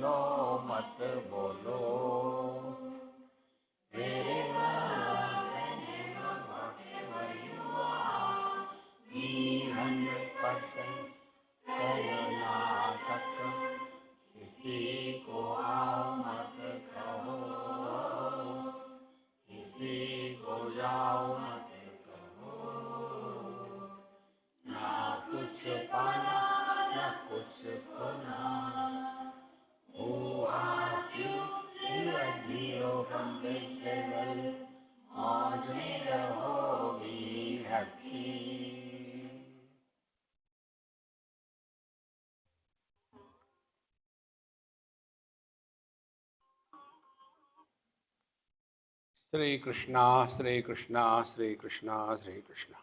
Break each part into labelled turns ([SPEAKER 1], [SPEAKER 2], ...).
[SPEAKER 1] सुनो मत बोलो। Be 100% कर्नाटक, किसी को आओ मत कहो, किसी को जाओ मत कहो। ना कुछ पाना ना कुछ खोना। Who asked you you are zero complete level? मौज में रहो, be happy.
[SPEAKER 2] श्री कृष्णा श्री कृष्णा श्री कृष्णा श्री कृष्णा।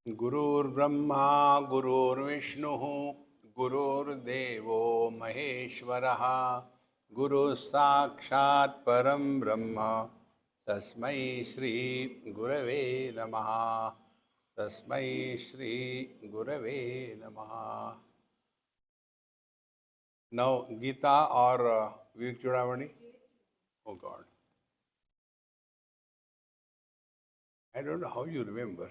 [SPEAKER 2] गुरुर्ब्रह्मा गुरुर्विष्णु गुरुर्देवो महेश्वरः, गुरुः साक्षात् परं ब्रह्म तस्मै श्री गुरवे नमः। तस्मै श्री गुरवे नमः। नौ गीता और विवेक चूड़ामणि। ओ God, I don't know how you remember.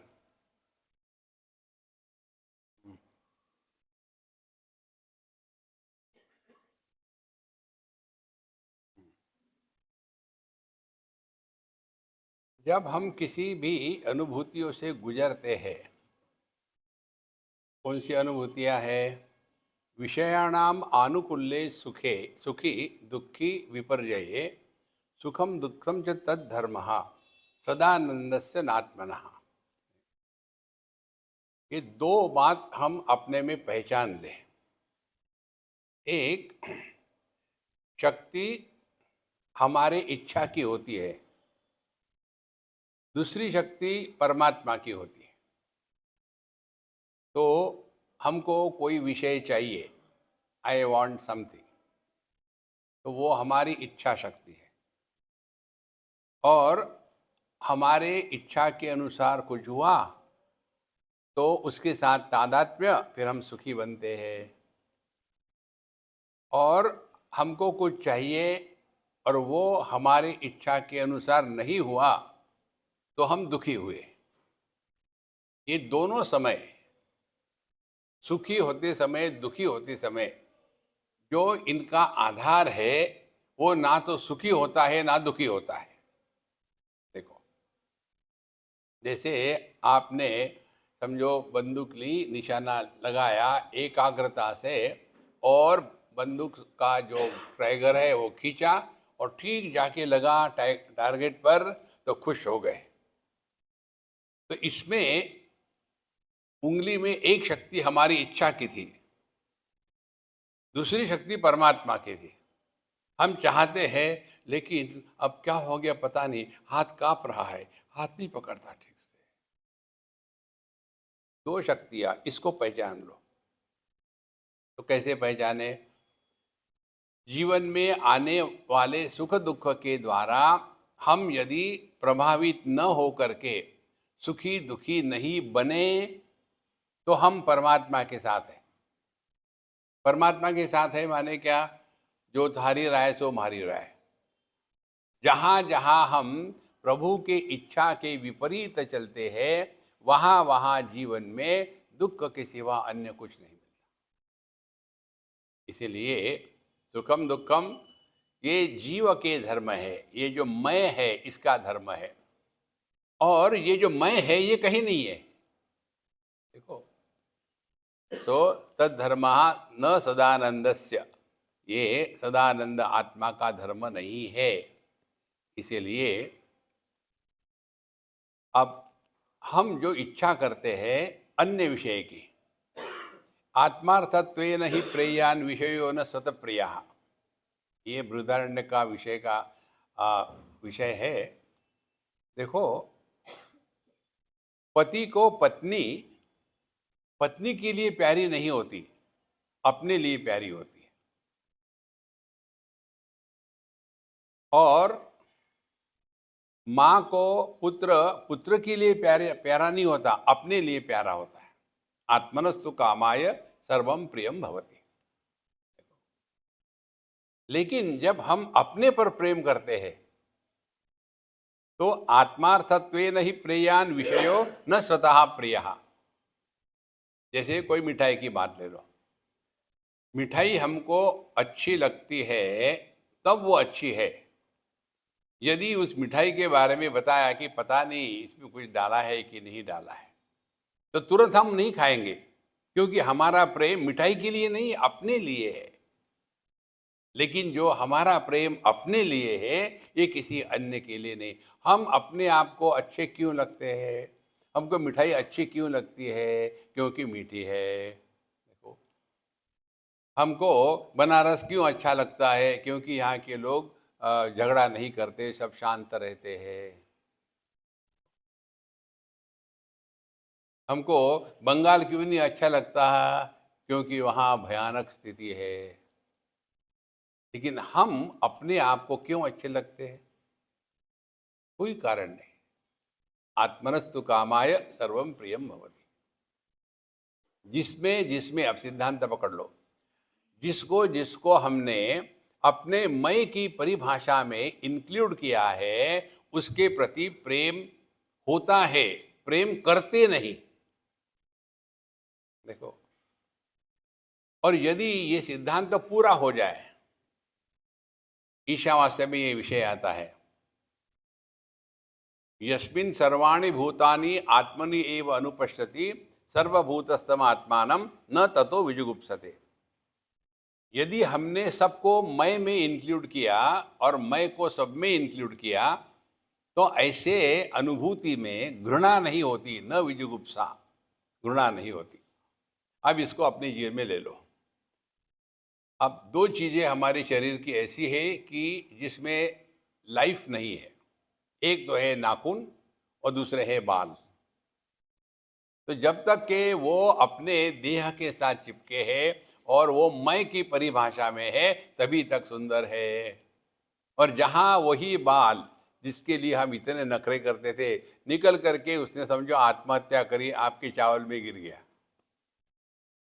[SPEAKER 2] जब हम किसी भी अनुभूतियों से गुजरते हैं, कौन सी अनुभूतियां हैं? विषयाणाम आनुकूल्ये सुखे सुखी दुखी विपर्यये सुखम दुखम च तद्धर्मः सदानंदस्य नात्मनः। ये दो बात हम अपने में पहचान लें। एक, शक्ति हमारे इच्छा की होती है, दूसरी शक्ति परमात्मा की होती है। तो हमको कोई विषय चाहिए, आई वॉन्ट समथिंग, तो वो हमारी इच्छा शक्ति है। और हमारे इच्छा के अनुसार कुछ हुआ तो उसके साथ तादात्म्य, फिर हम सुखी बनते हैं। और हमको कुछ चाहिए और वो हमारी इच्छा के अनुसार नहीं हुआ तो हम दुखी हुए। ये दोनों समय, सुखी होते समय दुखी होते समय, जो इनका आधार है वो ना तो सुखी होता है ना दुखी होता है। देखो, जैसे आपने समझो बंदूक ली, निशाना लगाया एकाग्रता से, और बंदूक का जो ट्रैगर है वो खींचा और ठीक जाके लगा टारगेट पर, तो खुश हो गए। तो इसमें उंगली में एक शक्ति हमारी इच्छा की थी, दूसरी शक्ति परमात्मा की थी। हम चाहते हैं लेकिन अब क्या हो गया पता नहीं, हाथ कांप रहा है, हाथ नहीं पकड़ता ठीक से। दो शक्तियां, इसको पहचान लो। तो कैसे पहचाने? जीवन में आने वाले सुख दुख के द्वारा हम यदि प्रभावित न हो करके सुखी दुखी नहीं बने तो हम परमात्मा के साथ हैं। परमात्मा के साथ है माने क्या? जो थारी राय सो मारी राय। जहां जहां हम प्रभु के इच्छा के विपरीत चलते हैं, वहां वहां जीवन में दुख के सिवा अन्य कुछ नहीं मिलता। इसीलिए सुखम दुखम ये जीव के धर्म है, ये जो मैं है इसका धर्म है। और ये जो मैं है ये कहीं नहीं है। देखो, तो तद्धर्म न सदानंदस्य, ये सदानंद आत्मा का धर्म नहीं है। इसीलिए अब हम जो इच्छा करते हैं अन्य विषय की, आत्मार्थत्वेन ही प्रेयान विषयो न सतप्रिया, ये बृहदारण्य का विषय का विषय है। देखो, पति को पत्नी पत्नी के लिए प्यारी नहीं होती, अपने लिए प्यारी होती है। और माँ को पुत्र पुत्र के लिए प्यारा नहीं होता, अपने लिए प्यारा होता है। आत्मनस्तु कामाय सर्वम प्रियम भवति। लेकिन जब हम अपने पर प्रेम करते हैं तो आत्मार्थत्वेन ही प्रेयान विषयो न स्वतः प्रियः। जैसे कोई मिठाई की बात ले लो, मिठाई हमको अच्छी लगती है तब वो अच्छी है। यदि उस मिठाई के बारे में बताया कि पता नहीं इसमें कुछ डाला है कि नहीं डाला है, तो तुरंत हम नहीं खाएंगे, क्योंकि हमारा प्रेम मिठाई के लिए नहीं, अपने लिए है। लेकिन जो हमारा प्रेम अपने लिए है, ये किसी अन्य के लिए नहीं। हम अपने आप को अच्छे क्यों लगते हैं? हमको मिठाई अच्छी क्यों लगती है? क्योंकि मीठी है। देखो, हमको बनारस क्यों अच्छा लगता है? क्योंकि यहाँ के लोग झगड़ा नहीं करते, सब शांत रहते हैं। हमको बंगाल क्यों नहीं अच्छा लगता है? क्योंकि वहाँ भयानक स्थिति है। लेकिन हम अपने आप को क्यों अच्छे लगते हैं? कोई कारण नहीं। आत्मनस्तु कामाय सर्वम प्रियम भवति। जिसमें जिसमें अब सिद्धांत पकड़ लो, जिसको जिसको हमने अपने मैं की परिभाषा में इंक्लूड किया है, उसके प्रति प्रेम होता है, प्रेम करते नहीं। देखो, और यदि ये सिद्धांत पूरा हो जाए, ईशावास्य में ये विषय आता है, यस्मिन् सर्वाणि भूतानि आत्मनि एव अनुपश्यति सर्वभूतस्थम आत्मानं न ततो विजुगुप्सते। यदि हमने सबको मैं में इंक्लूड किया और मैं को सब में इंक्लूड किया, तो ऐसे अनुभूति में घृणा नहीं होती, न विजुगुप्सा, घृणा नहीं होती। अब इसको अपने जीवन में ले लो। अब दो चीजें हमारे शरीर की ऐसी है कि जिसमें लाइफ नहीं है। एक तो है नाखून और दूसरे है बाल। तो जब तक के वो अपने देह के साथ चिपके हैं और वो मैं की परिभाषा में है, तभी तक सुंदर है। और जहां वही बाल जिसके लिए हम इतने नखरे करते थे, निकल करके उसने समझो आत्महत्या करी, आपके चावल में गिर गया,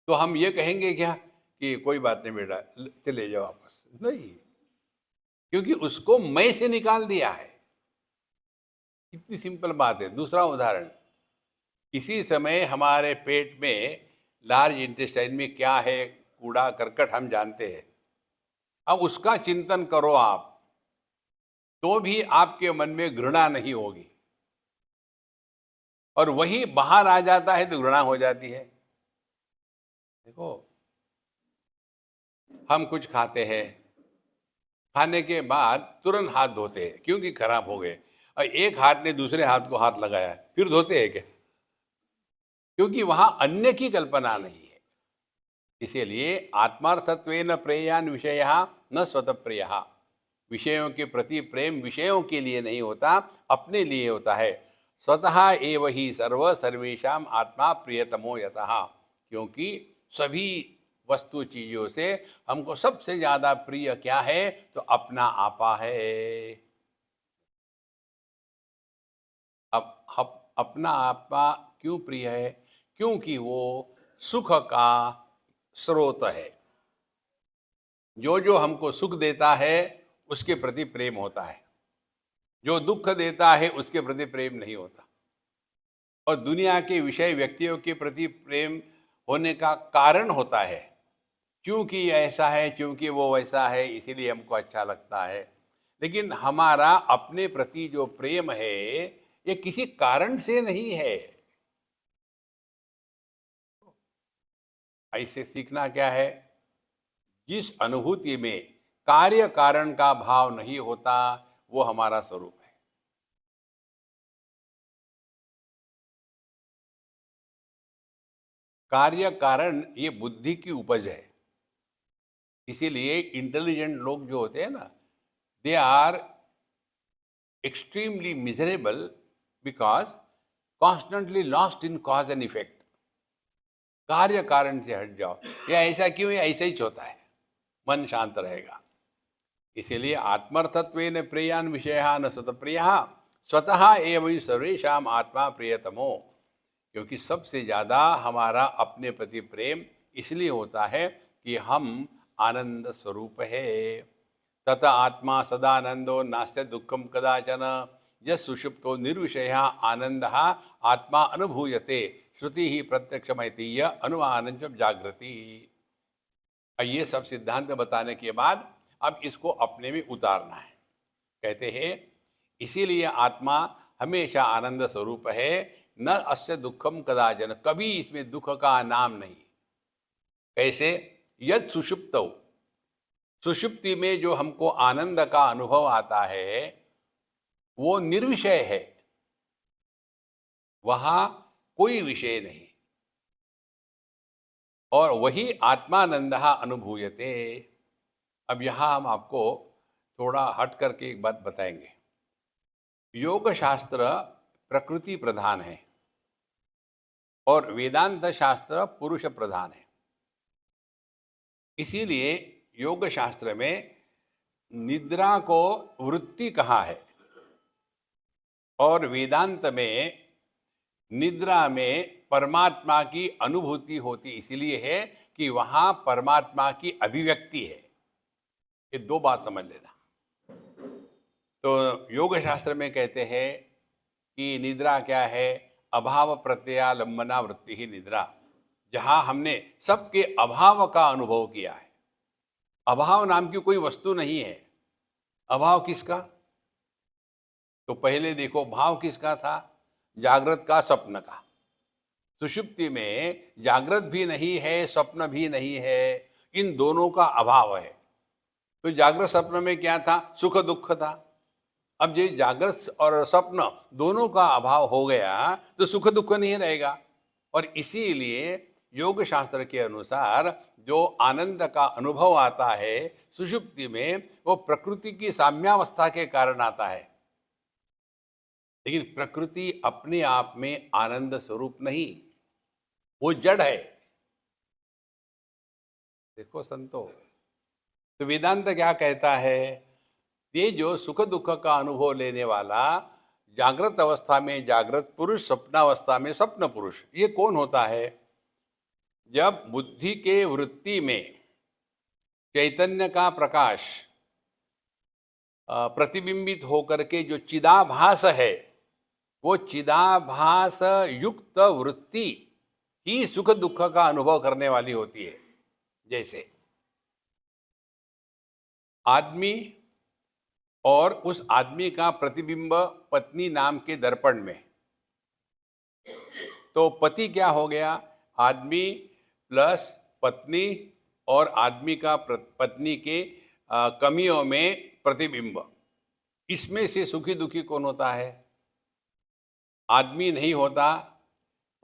[SPEAKER 2] तो हम ये कहेंगे क्या कि कोई बात नहीं बेटा, चले जाओ वापस? नहीं, क्योंकि उसको मैं से निकाल दिया है। कितनी सिंपल बात है। दूसरा उदाहरण, किसी समय हमारे पेट में, लार्ज इंटेस्टाइन में क्या है, कूड़ा करकट हम जानते हैं। अब उसका चिंतन करो आप, तो भी आपके मन में घृणा नहीं होगी, और वही बाहर आ जाता है तो घृणा हो जाती है। देखो, हम कुछ खाते हैं, खाने के बाद तुरंत हाथ धोते हैं क्योंकि खराब हो गए, और एक हाथ ने दूसरे हाथ को हाथ लगाया, फिर धोते हैं क्या? क्योंकि वहां अन्य की कल्पना नहीं है। इसीलिए आत्मार्थत्वेन प्रेयान विषयः न स्वतः प्रियः। विषयों के प्रति प्रेम विषयों के लिए नहीं होता, अपने लिए होता है। स्वतः एव ही सर्व सर्वेषाम आत्मा प्रियतमो यतः। क्योंकि सभी वस्तु चीजों से हमको सबसे ज्यादा प्रिय क्या है? तो अपना आपा है। अपना आपा क्यों प्रिय है? क्योंकि वो सुख का स्रोत है। जो जो हमको सुख देता है उसके प्रति प्रेम होता है, जो दुख देता है उसके प्रति प्रेम नहीं होता। और दुनिया के विषय व्यक्तियों के प्रति प्रेम होने का कारण होता है, क्योंकि ये ऐसा है, क्योंकि वो वैसा है, इसीलिए हमको अच्छा लगता है। लेकिन हमारा अपने प्रति जो प्रेम है, ये किसी कारण से नहीं है। ऐसे सीखना क्या है? जिस अनुभूति में कार्य कारण का भाव नहीं होता, वो हमारा स्वरूप है। कार्य कारण ये बुद्धि की उपज है। इसीलिए इंटेलिजेंट लोग जो होते हैं ना, they are extremely miserable because constantly lost in cause and effect. कार्य कारण से हट जाओ, या ऐसा क्यों, या ऐसा ही होता है, मन शांत रहेगा। इसीलिए आत्मर्थत्वेन प्रियान विषयः न स्वतः प्रियः स्वतः एव हि सर्वेषाम आत्मा प्रियतमो। क्योंकि सबसे ज्यादा हमारा अपने प्रति प्रेम इसलिए होता है कि हम आनंद स्वरूप है। तत आत्मा सदानंदो नास्ते दुखम कदाचन यस् सुषुप्तो निर्विषय आनंद आत्मा अनुभूयते श्रुति ही प्रत्यक्षमैतीय अनुमानं च जागृति। ये सब सिद्धांत बताने के बाद अब इसको अपने में उतारना है। कहते हैं इसीलिए आत्मा हमेशा आनंद स्वरूप है, न अस्य दुखम कदाचन, कभी इसमें दुख का नाम नहीं। कैसे? यद सुषुप्त, सुषुप्ति में जो हमको आनंद का अनुभव आता है वो निर्विषय है, वहां कोई विषय नहीं, और वही आत्मानंद अनुभूयते। अब यहां हम आपको थोड़ा हट करके एक बात बताएंगे। योग शास्त्र प्रकृति प्रधान है और वेदांत शास्त्र पुरुष प्रधान है। इसीलिए योग शास्त्र में निद्रा को वृत्ति कहा है और वेदांत में निद्रा में परमात्मा की अनुभूति होती इसलिए है कि वहां परमात्मा की अभिव्यक्ति है। ये दो बात समझ लेना। तो योग शास्त्र में कहते हैं कि निद्रा क्या है? अभाव प्रत्यालंबना वृत्ति ही निद्रा, जहां हमने सबके अभाव का अनुभव किया है। अभाव नाम की कोई वस्तु नहीं है। अभाव किसका? तो पहले देखो, भाव किसका था? जागृत का, स्वप्न का। सुषुप्ति में जागृत भी नहीं है, स्वप्न भी नहीं है, इन दोनों का अभाव है। तो जागृत स्वप्न में क्या था? सुख दुख था। अब ये जागृत और स्वप्न दोनों का अभाव हो गया तो सुख दुख नहीं रहेगा। और इसीलिए योग शास्त्र के अनुसार जो आनंद का अनुभव आता है सुषुप्ति में, वो प्रकृति की साम्यावस्था के कारण आता है। लेकिन प्रकृति अपने आप में आनंद स्वरूप नहीं, वो जड़ है। देखो संतो, तो वेदांत क्या कहता है? ये जो सुख दुख का अनुभव लेने वाला जागृत अवस्था में जागृत पुरुष, स्वप्नावस्था में स्वप्न पुरुष, ये कौन होता है? जब बुद्धि के वृत्ति में चैतन्य का प्रकाश प्रतिबिंबित होकर के जो चिदाभास है, वो चिदाभास युक्त वृत्ति ही सुख दुख का अनुभव करने वाली होती है। जैसे आदमी और उस आदमी का प्रतिबिंब पत्नी नाम के दर्पण में, तो पति क्या हो गया? आदमी प्लस पत्नी और आदमी का पत्नी के कमियों में प्रतिबिंब। इसमें से सुखी दुखी कौन होता है? आदमी नहीं होता,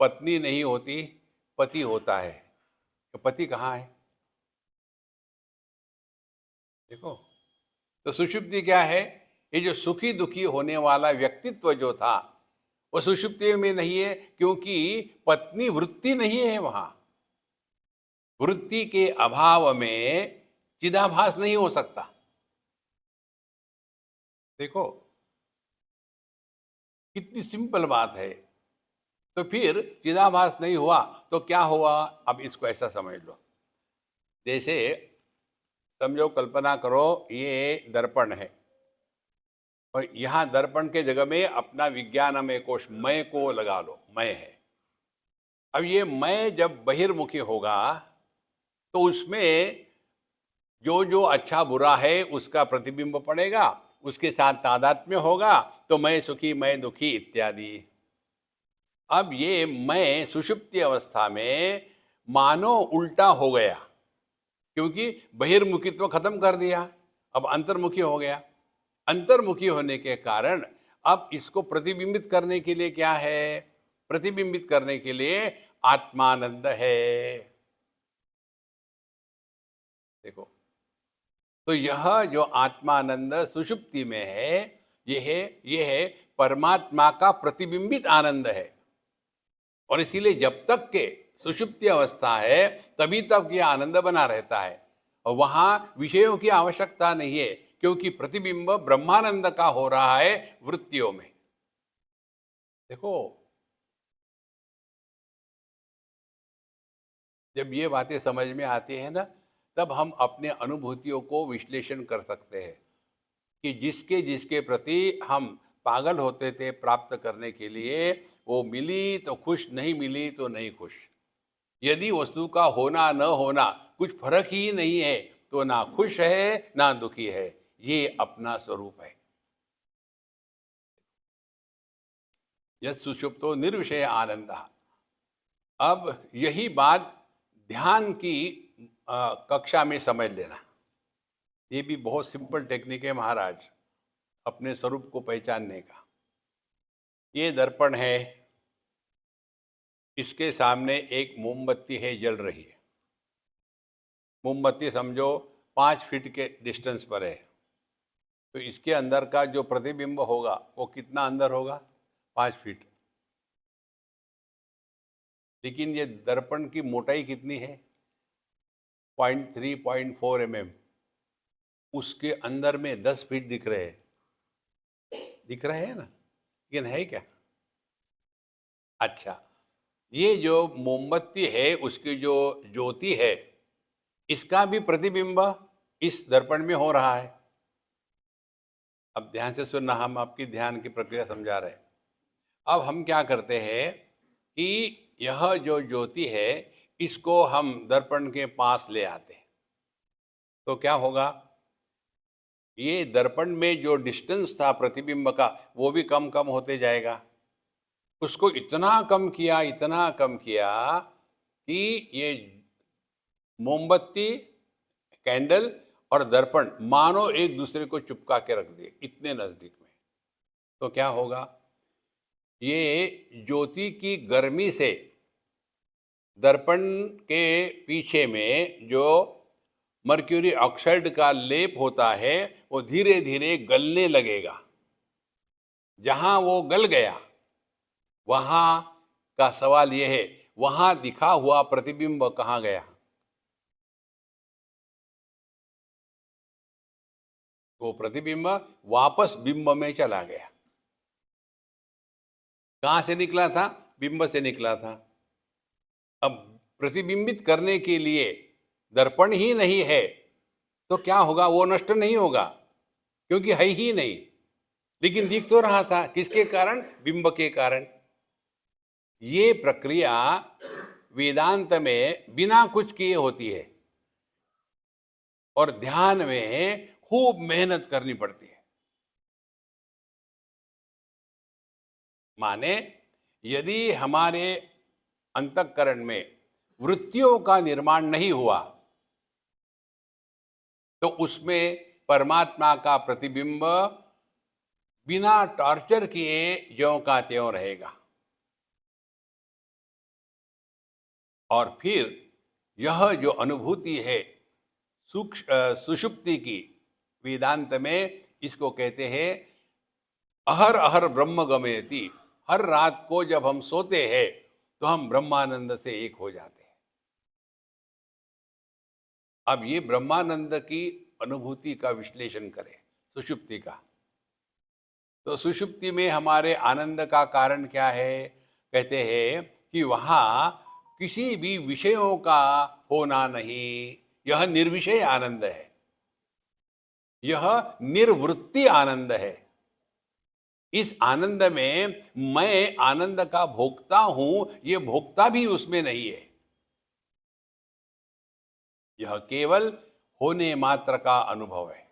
[SPEAKER 2] पत्नी नहीं होती, पति होता है। तो पति कहाँ है? देखो, तो सुषुप्ति क्या है? ये जो सुखी दुखी होने वाला व्यक्तित्व जो था वो सुषुप्ति में नहीं है, क्योंकि पत्नी वृत्ति नहीं है वहां। वृत्ति के अभाव में चिदाभास नहीं हो सकता। देखो कितनी सिंपल बात है। तो फिर चिदाभास नहीं हुआ तो क्या हुआ? अब इसको ऐसा समझ लो, जैसे समझो, कल्पना करो ये दर्पण है और यहां दर्पण के जगह में अपना विज्ञानमय कोश मैं को लगा लो, मैं है। अब ये मैं जब बहिर्मुखी होगा तो उसमें जो जो अच्छा बुरा है उसका प्रतिबिंब पड़ेगा, उसके साथ तादात्म्य होगा, तो मैं सुखी मैं दुखी इत्यादि। अब ये मैं सुषुप्ति अवस्था में मानो उल्टा हो गया, क्योंकि बहिर्मुखित्व खत्म कर दिया, अब अंतर्मुखी हो गया। अंतर्मुखी होने के कारण अब इसको प्रतिबिंबित करने के लिए क्या है? प्रतिबिंबित करने के लिए आत्मानंद है। देखो, तो यह जो आत्मानंद सुषुप्ति में है, ये है परमात्मा का प्रतिबिंबित आनंद है। और इसीलिए जब तक के सुषुप्ति अवस्था है तभी तक यह आनंद बना रहता है और वहां विषयों की आवश्यकता नहीं है, क्योंकि प्रतिबिंब ब्रह्मानंद का हो रहा है वृत्तियों में। देखो, जब ये बातें समझ में आती है ना, तब हम अपने अनुभूतियों को विश्लेषण कर सकते हैं कि जिसके जिसके प्रति हम पागल होते थे प्राप्त करने के लिए, वो मिली तो खुश, नहीं मिली तो नहीं खुश। यदि वस्तु का होना न होना कुछ फर्क ही नहीं है, तो ना खुश है ना दुखी है, ये अपना स्वरूप है। यत् सुषुप्तो निर्विषय आनंद। अब यही बात ध्यान की कक्षा में समझ लेना। ये भी बहुत सिंपल टेक्निक है महाराज, अपने स्वरूप को पहचानने का। ये दर्पण है, इसके सामने एक मोमबत्ती है, जल रही है। मोमबत्ती समझो 5 फीट के डिस्टेंस पर है, तो इसके अंदर का जो प्रतिबिंब होगा वो कितना अंदर होगा? 5 फीट। लेकिन ये दर्पण की मोटाई कितनी है? 0.3 0.4 mm। उसके अंदर में 10 फीट दिख रहे हैं। दिख रहे हैं ना? लेकिन है क्या? अच्छा, ये जो मोमबत्ती है उसकी जो ज्योति है, इसका भी प्रतिबिंब इस दर्पण में हो रहा है। अब ध्यान से सुनना, हम आपकी ध्यान की प्रक्रिया समझा रहे हैं। अब हम क्या करते हैं कि यह जो ज्योति है, इसको हम दर्पण के पास ले आते हैं, तो क्या होगा? ये दर्पण में जो डिस्टेंस था प्रतिबिंब का, वो भी कम कम होते जाएगा। उसको इतना कम किया, इतना कम किया कि ये मोमबत्ती, कैंडल और दर्पण मानो एक दूसरे को चिपका के रख दिए, इतने नजदीक में। तो क्या होगा? ये ज्योति की गर्मी से दर्पण के पीछे में जो मर्क्यूरी ऑक्साइड का लेप होता है, वो धीरे धीरे गलने लगेगा। जहां वो गल गया, वहां का सवाल यह है, वहां दिखा हुआ प्रतिबिंब कहां गया? वो प्रतिबिंब वापस बिंब में चला गया। कहां से निकला था? बिंब से निकला था। अब प्रतिबिंबित करने के लिए दर्पण ही नहीं है, तो क्या होगा? वो नष्ट नहीं होगा, क्योंकि है ही नहीं। लेकिन दिख तो रहा था, किसके कारण? बिंब के कारण। ये प्रक्रिया वेदांत में बिना कुछ किए होती है, और ध्यान में खूब मेहनत करनी पड़ती है। माने, यदि हमारे अंतःकरण में वृत्तियों का निर्माण नहीं हुआ, तो उसमें परमात्मा का प्रतिबिंब बिना टॉर्चर किए ज्यों का त्यों रहेगा। और फिर यह जो अनुभूति है सुषुप्ति की, वेदांत में इसको कहते हैं अहर अहर ब्रह्म गमयति। हर रात को जब हम सोते हैं, तो हम ब्रह्मानंद से एक हो जाते हैं। अब ये ब्रह्मानंद की अनुभूति का विश्लेषण करें, सुषुप्ति का। तो सुषुप्ति में हमारे आनंद का कारण क्या है? कहते हैं कि वहां किसी भी विषयों का होना नहीं, यह निर्विषय आनंद है, यह निर्वृत्ति आनंद है। इस आनंद में मैं आनंद का भोक्ता हूं, यह भोक्ता भी उसमें नहीं है। यह केवल होने मात्र का अनुभव है।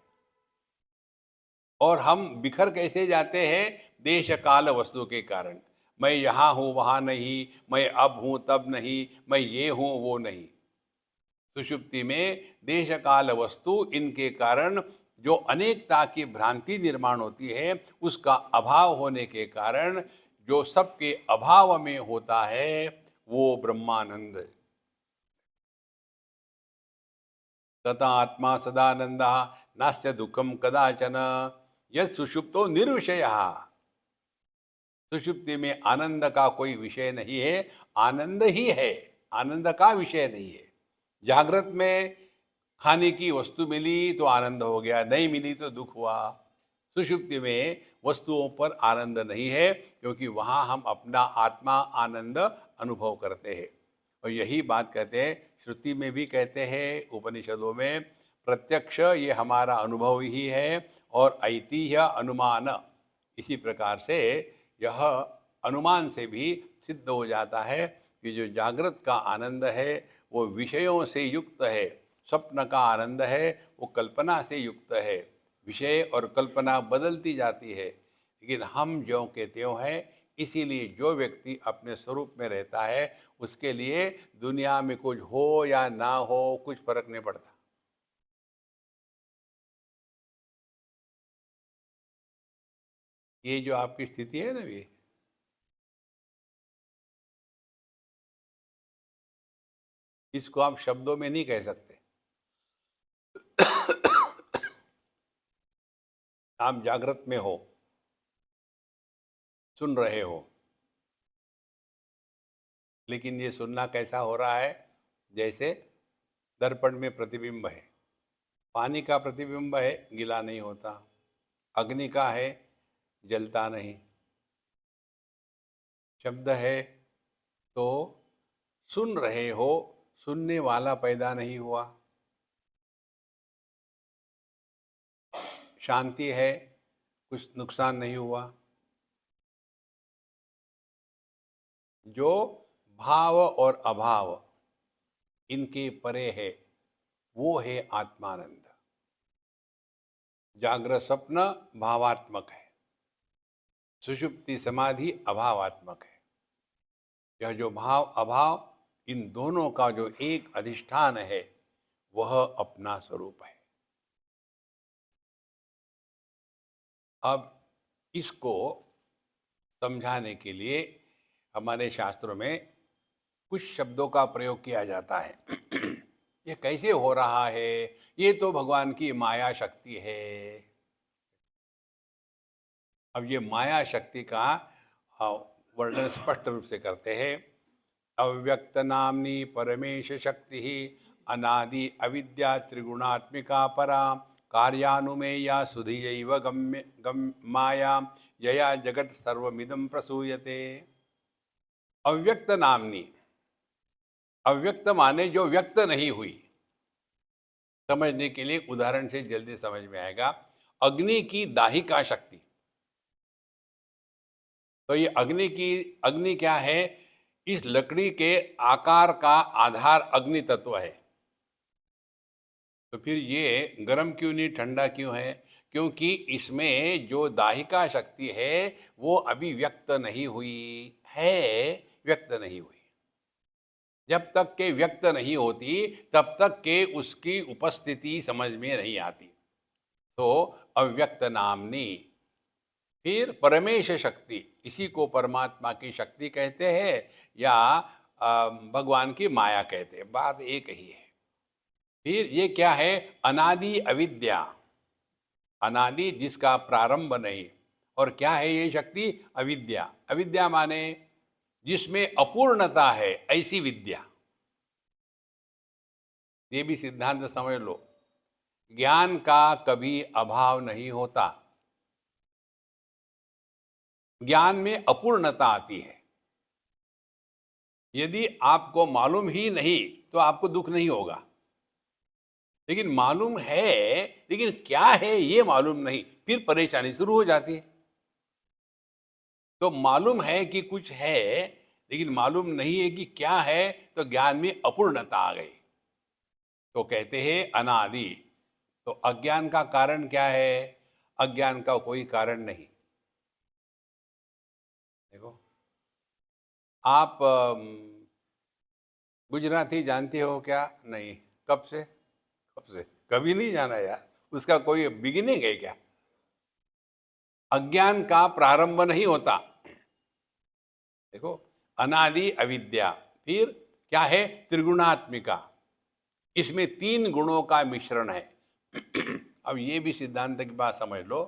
[SPEAKER 2] और हम बिखर कैसे जाते हैं? देश काल वस्तु के कारण। मैं यहां हूं वहां नहीं, मैं अब हूं तब नहीं, मैं ये हूं वो नहीं। सुषुप्ति में देश काल वस्तु, इनके कारण जो अनेकता की भ्रांति निर्माण होती है, उसका अभाव होने के कारण जो सबके अभाव में होता है, वो ब्रह्मानंद। तथा आत्मा सदानंद नास्य दुखम कदाचन यद सुषुप्तो निर्विषय। सुषुप्ति में आनंद का कोई विषय नहीं है, आनंद ही है, आनंद का विषय नहीं है। जागृत में खाने की वस्तु मिली तो आनंद हो गया, नहीं मिली तो दुख हुआ। सुषुप्ति में वस्तुओं पर आनंद नहीं है, क्योंकि वहां हम अपना आत्मा आनंद अनुभव करते हैं। और यही बात कहते हैं श्रुति में भी कहते हैं, उपनिषदों में प्रत्यक्ष ये हमारा अनुभव ही है, और ऐतिह्य अनुमान, इसी प्रकार से यह अनुमान से भी सिद्ध हो जाता है कि जो जागृत का आनंद है वो विषयों से युक्त है, स्वप्न का आनंद है वो कल्पना से युक्त है। विषय और कल्पना बदलती जाती है, लेकिन हम ज्यों के त्यों हैं। इसीलिए जो व्यक्ति अपने स्वरूप में रहता है उसके लिए दुनिया में कुछ हो या ना हो कुछ फर्क नहीं पड़ता। ये जो आपकी स्थिति है ना, ये इसको आप शब्दों में नहीं कह सकते। आप जागृत में हो, सुन रहे हो, लेकिन ये सुनना कैसा हो रहा है? जैसे दर्पण में प्रतिबिंब है, पानी का प्रतिबिंब है, गीला नहीं होता। अग्नि का है, जलता नहीं। शब्द है तो सुन रहे हो, सुनने वाला पैदा नहीं हुआ। शांति है, कुछ नुकसान नहीं हुआ। जो भाव और अभाव इनके परे है वो है आत्मानंद। जागृत स्वप्न भावात्मक है, सुषुप्ति समाधि अभावात्मक है। यह जो भाव अभाव इन दोनों का जो एक अधिष्ठान है वह अपना स्वरूप है। अब इसको समझाने के लिए हमारे शास्त्रों में कुछ शब्दों का प्रयोग किया जाता है। ये कैसे हो रहा है? ये तो भगवान की माया शक्ति है। अब ये माया शक्ति का वर्णन स्पष्ट रूप से करते हैं। अव्यक्त नामनी परमेश शक्ति ही अनादि अविद्या त्रिगुणात्मिका परा कार्यानुमेया सुधियैव गम्य गम माया यया जगत सर्वमिदं प्रसूयते। अव्यक्त नामनी, अव्यक्त माने जो व्यक्त नहीं हुई। समझने के लिए उदाहरण से जल्दी समझ में आएगा। अग्नि की दाहिका शक्ति, तो ये अग्नि क्या है? इस लकड़ी के आकार का आधार अग्नि तत्व है। तो फिर ये गर्म क्यों नहीं, ठंडा क्यों है? क्योंकि इसमें जो दाहिका शक्ति है वो अभी व्यक्त नहीं हुई है, व्यक्त नहीं हुई। जब तक के व्यक्त नहीं होती तब तक के उसकी उपस्थिति समझ में नहीं आती। तो अव्यक्त नामनी। फिर परमेश शक्ति, इसी को परमात्मा की शक्ति कहते हैं या भगवान की माया कहते हैं, बात एक ही है। फिर ये क्या है? अनादि अविद्या, अनादि जिसका प्रारंभ नहीं। और क्या है ये शक्ति? अविद्या। अविद्या माने जिसमें अपूर्णता है, ऐसी विद्या। ये भी सिद्धांत समझ लो। ज्ञान का कभी अभाव नहीं होता, ज्ञान में अपूर्णता आती है। यदि आपको मालूम ही नहीं तो आपको दुख नहीं होगा, लेकिन मालूम है, लेकिन क्या है ये मालूम नहीं, फिर परेशानी शुरू हो जाती है। तो मालूम है कि कुछ है, लेकिन मालूम नहीं है कि क्या है, तो ज्ञान में अपूर्णता आ गई। तो कहते हैं अनादि। तो अज्ञान का कारण क्या है? अज्ञान का कोई कारण नहीं। देखो, आप गुजराती जानते हो क्या? नहीं। कब से? कब से? कभी नहीं जाना यार। उसका कोई बिगिनिंग है क्या? अज्ञान का प्रारंभ नहीं होता। देखो, अनादि अविद्या, फिर क्या है? त्रिगुणात्मिका। इसमें तीन गुणों का मिश्रण है। अब ये भी सिद्धांत की बात समझ लो।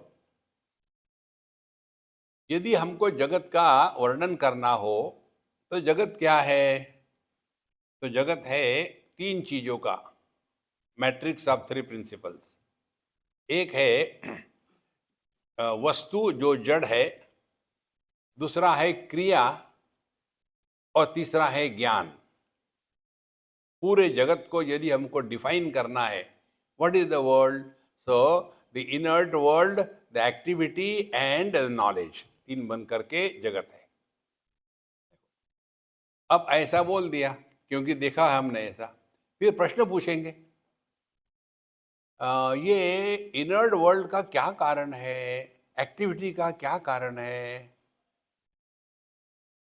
[SPEAKER 2] यदि हमको जगत का वर्णन करना हो तो जगत क्या है? तो जगत है तीन चीजों का मैट्रिक्स ऑफ थ्री प्रिंसिपल्स। एक है वस्तु जो जड़ है, दूसरा है क्रिया, और तीसरा है ज्ञान। पूरे जगत को यदि हमको डिफाइन करना है, what is the world? So the inert world, the activity and knowledge, तीन बन करके जगत है। अब ऐसा बोल दिया क्योंकि देखा हमने ऐसा, फिर प्रश्न पूछेंगे ये इनर्ट वर्ल्ड का क्या कारण है, एक्टिविटी का क्या कारण है,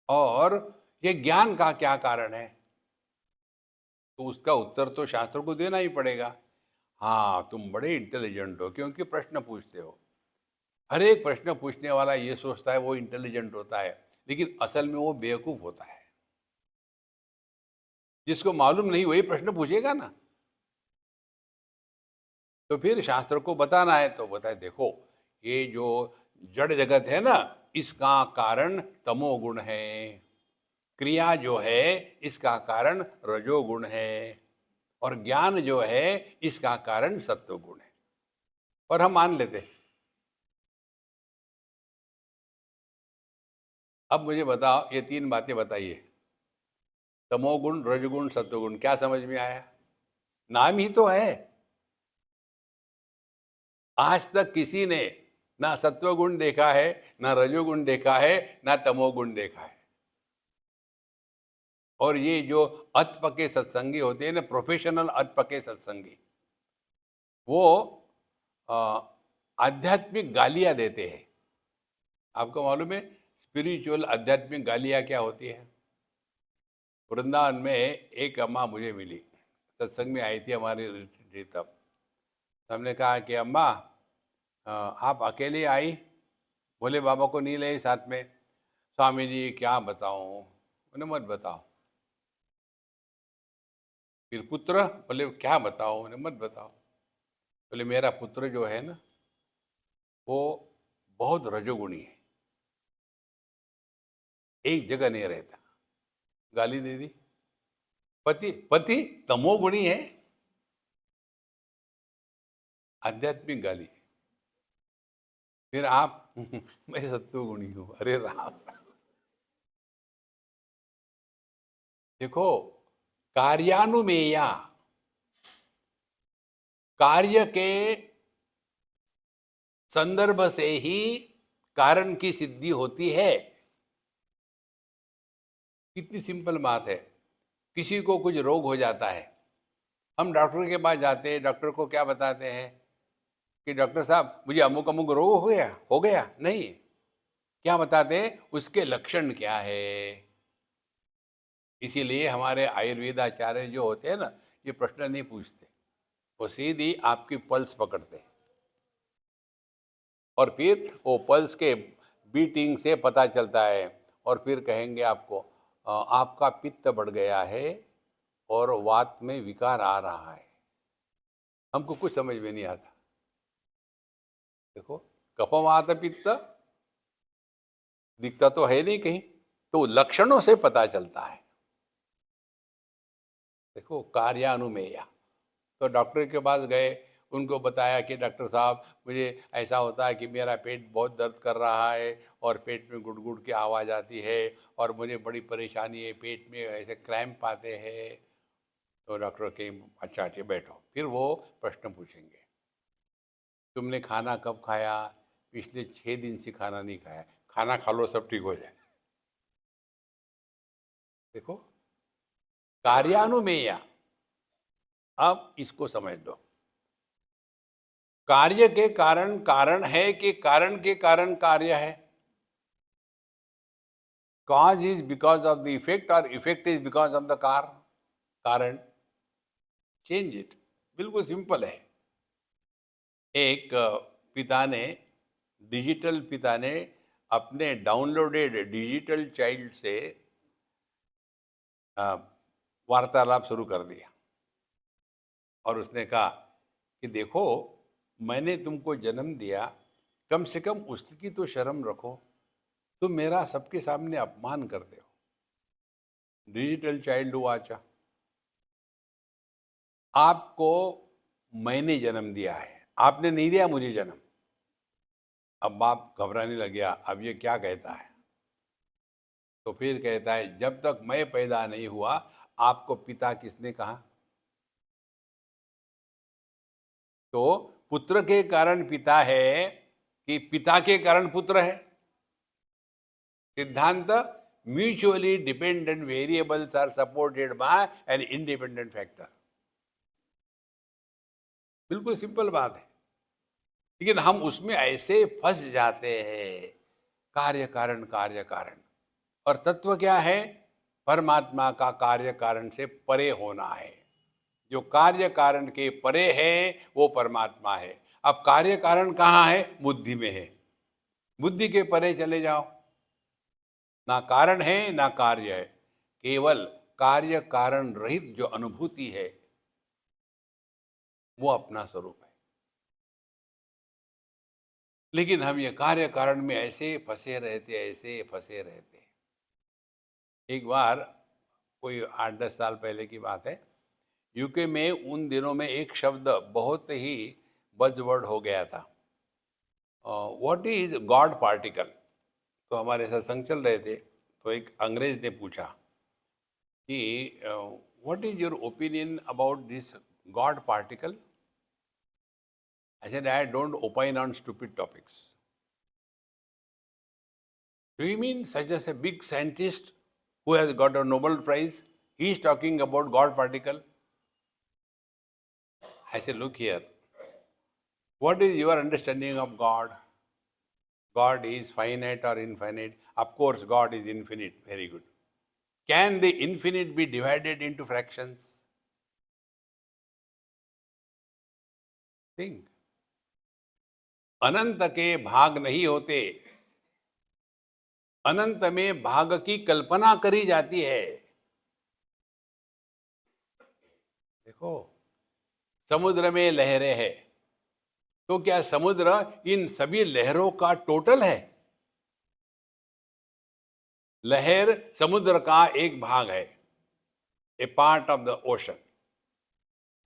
[SPEAKER 2] और ये ज्ञान का क्या कारण है? तो उसका उत्तर तो शास्त्र को देना ही पड़ेगा। हाँ, तुम बड़े इंटेलिजेंट हो क्योंकि प्रश्न पूछते हो। हर एक प्रश्न पूछने वाला ये सोचता है वो इंटेलिजेंट होता है, लेकिन असल में वो बेवकूफ होता है। जिसको मालूम नहीं वही प्रश्न पूछेगा ना। तो फिर शास्त्र को बताना है तो बताए, देखो ये जो जड़ जगत है ना, इसका कारण तमोगुण है। क्रिया जो है इसका कारण रजोगुण है, और ज्ञान जो है इसका कारण सत्वगुण है। और हम मान लेते। अब मुझे बताओ, ये तीन बातें बताइए, तमोगुण, रजोगुण, सत्वगुण, क्या समझ में आया? नाम ही तो है। आज तक किसी ने ना सत्वगुण देखा है, ना रजोगुण देखा है, ना तमोगुण देखा है। और ये जो अतपके सत्संगी होते हैं ना, प्रोफेशनल अतपके सत्संगी, वो अ, आध्यात्मिक गालियां देते हैं। आपको मालूम है स्पिरिचुअल आध्यात्मिक गालियां क्या होती है? वृंदावन में एक अम्मा मुझे मिली, सत्संग में आई थी हमारी रिट्रीट। तब हमने कहा कि अम्मा आप अकेले आई, भोले बाबा को नहीं ले साथ में? स्वामी जी क्या बताऊं? उन्हें मत बताओ। फिर पुत्र, बोले क्या बताओ? उन्हें मत बताओ। बोले मेरा पुत्र जो है ना, वो बहुत रजोगुणी है, एक जगह नहीं रहता। गाली दे दी। पति पति तमोगुणी है, आध्यात्मिक गाली। फिर आप मैं सत्वगुणी हूं, अरे राम। देखो, कार्यानुमेया, कार्य के संदर्भ से ही कारण की सिद्धि होती है। कितनी सिंपल बात है। किसी को कुछ रोग हो जाता है, हम डॉक्टर के पास जाते हैं, डॉक्टर को क्या बताते हैं कि डॉक्टर साहब मुझे अमुक अमुक रोग हो गया नहीं। क्या बताते हैं? उसके लक्षण क्या है। इसीलिए हमारे आयुर्वेदाचार्य जो होते हैं ना, ये प्रश्न नहीं पूछते, वो सीधी आपकी पल्स पकड़ते हैं, और फिर वो पल्स के बीटिंग से पता चलता है, और फिर कहेंगे आपको आपका पित्त बढ़ गया है और वात में विकार आ रहा है। हमको कुछ समझ में नहीं आता। देखो, कफवात पित्त दिखता तो है नहीं कहीं, तो लक्षणों से पता चलता है। देखो, कार्यानुमेया। तो डॉक्टर के पास गए, उनको बताया कि डॉक्टर साहब मुझे ऐसा होता है कि मेरा पेट बहुत दर्द कर रहा है, और पेट में गुड़ की आवाज़ आती है, और मुझे बड़ी परेशानी है, पेट में ऐसे क्रैम्प आते हैं। तो डॉक्टर के अच्छा अच्छा बैठो, फिर वो प्रश्न पूछेंगे, तुमने खाना कब खाया? पिछले 6 दिन से खाना नहीं खाया। खाना खा लो सब ठीक हो जाए। देखो, कार्यानुमेया। अब इसको समझ लो, कार्य के कारण कारण है कि कारण के कारण कार्य है? Cause is because of the effect, और effect is because of the कारण? Change it. बिल्कुल सिंपल है। एक पिता ने, डिजिटल पिता ने, अपने डाउनलोडेड डिजिटल चाइल्ड से अ, वार्तालाप शुरू कर दिया, और उसने कहा कि देखो, मैंने तुमको जन्म दिया, कम से कम उसकी तो शर्म रखो, तुम मेरा सबके सामने अपमान करते हो। डिजिटल चाइल्ड वाचा, आपको मैंने जन्म दिया है, आपने नहीं दिया मुझे जन्म। अब बाप घबराने लग गया, अब ये क्या कहता है? तो फिर कहता है, जब तक मैं पैदा नहीं हुआ आपको पिता किसने कहा? तो पुत्र के कारण पिता है कि पिता के कारण पुत्र है? सिद्धांत mutually dependent variables are supported by an independent factor. बिल्कुल सिंपल बात है, लेकिन हम उसमें ऐसे फंस जाते हैं, कार्य कारण कार्य कारण। और तत्व क्या है? परमात्मा का कार्य कारण से परे होना है। जो कार्य कारण के परे है वो परमात्मा है। अब कार्य कारण कहाँ है? बुद्धि में है। बुद्धि के परे चले जाओ, ना कारण है ना कार्य है, केवल कार्य कारण रहित जो अनुभूति है वो अपना स्वरूप है। लेकिन हम ये कार्य कारण में ऐसे फंसे रहते, ऐसे फंसे रहते। एक बार कोई 8-10 साल पहले की बात है, यूके में उन दिनों में एक शब्द बहुत ही बज़वर्ड हो गया था, व्हाट इज गॉड पार्टिकल। तो हमारे सत्संग चल रहे थे, तो एक अंग्रेज ने पूछा कि what is your opinion about this God particle. I said I don't opine on stupid topics. Do you mean such S a big scientist who has got a Nobel Prize, he is talking about God particle? I say, look here, what is your understanding of God? God is finite or infinite? Of course, God is infinite. Very good. Can the infinite be divided into fractions? Think. अनंत के भाग नहीं होते, अनंत में भाग की कल्पना करी जाती है। देखो, समुद्र में लहरें हैं, तो क्या समुद्र इन सभी लहरों का टोटल है? लहर समुद्र का एक भाग है, ए पार्ट ऑफ द ओशन।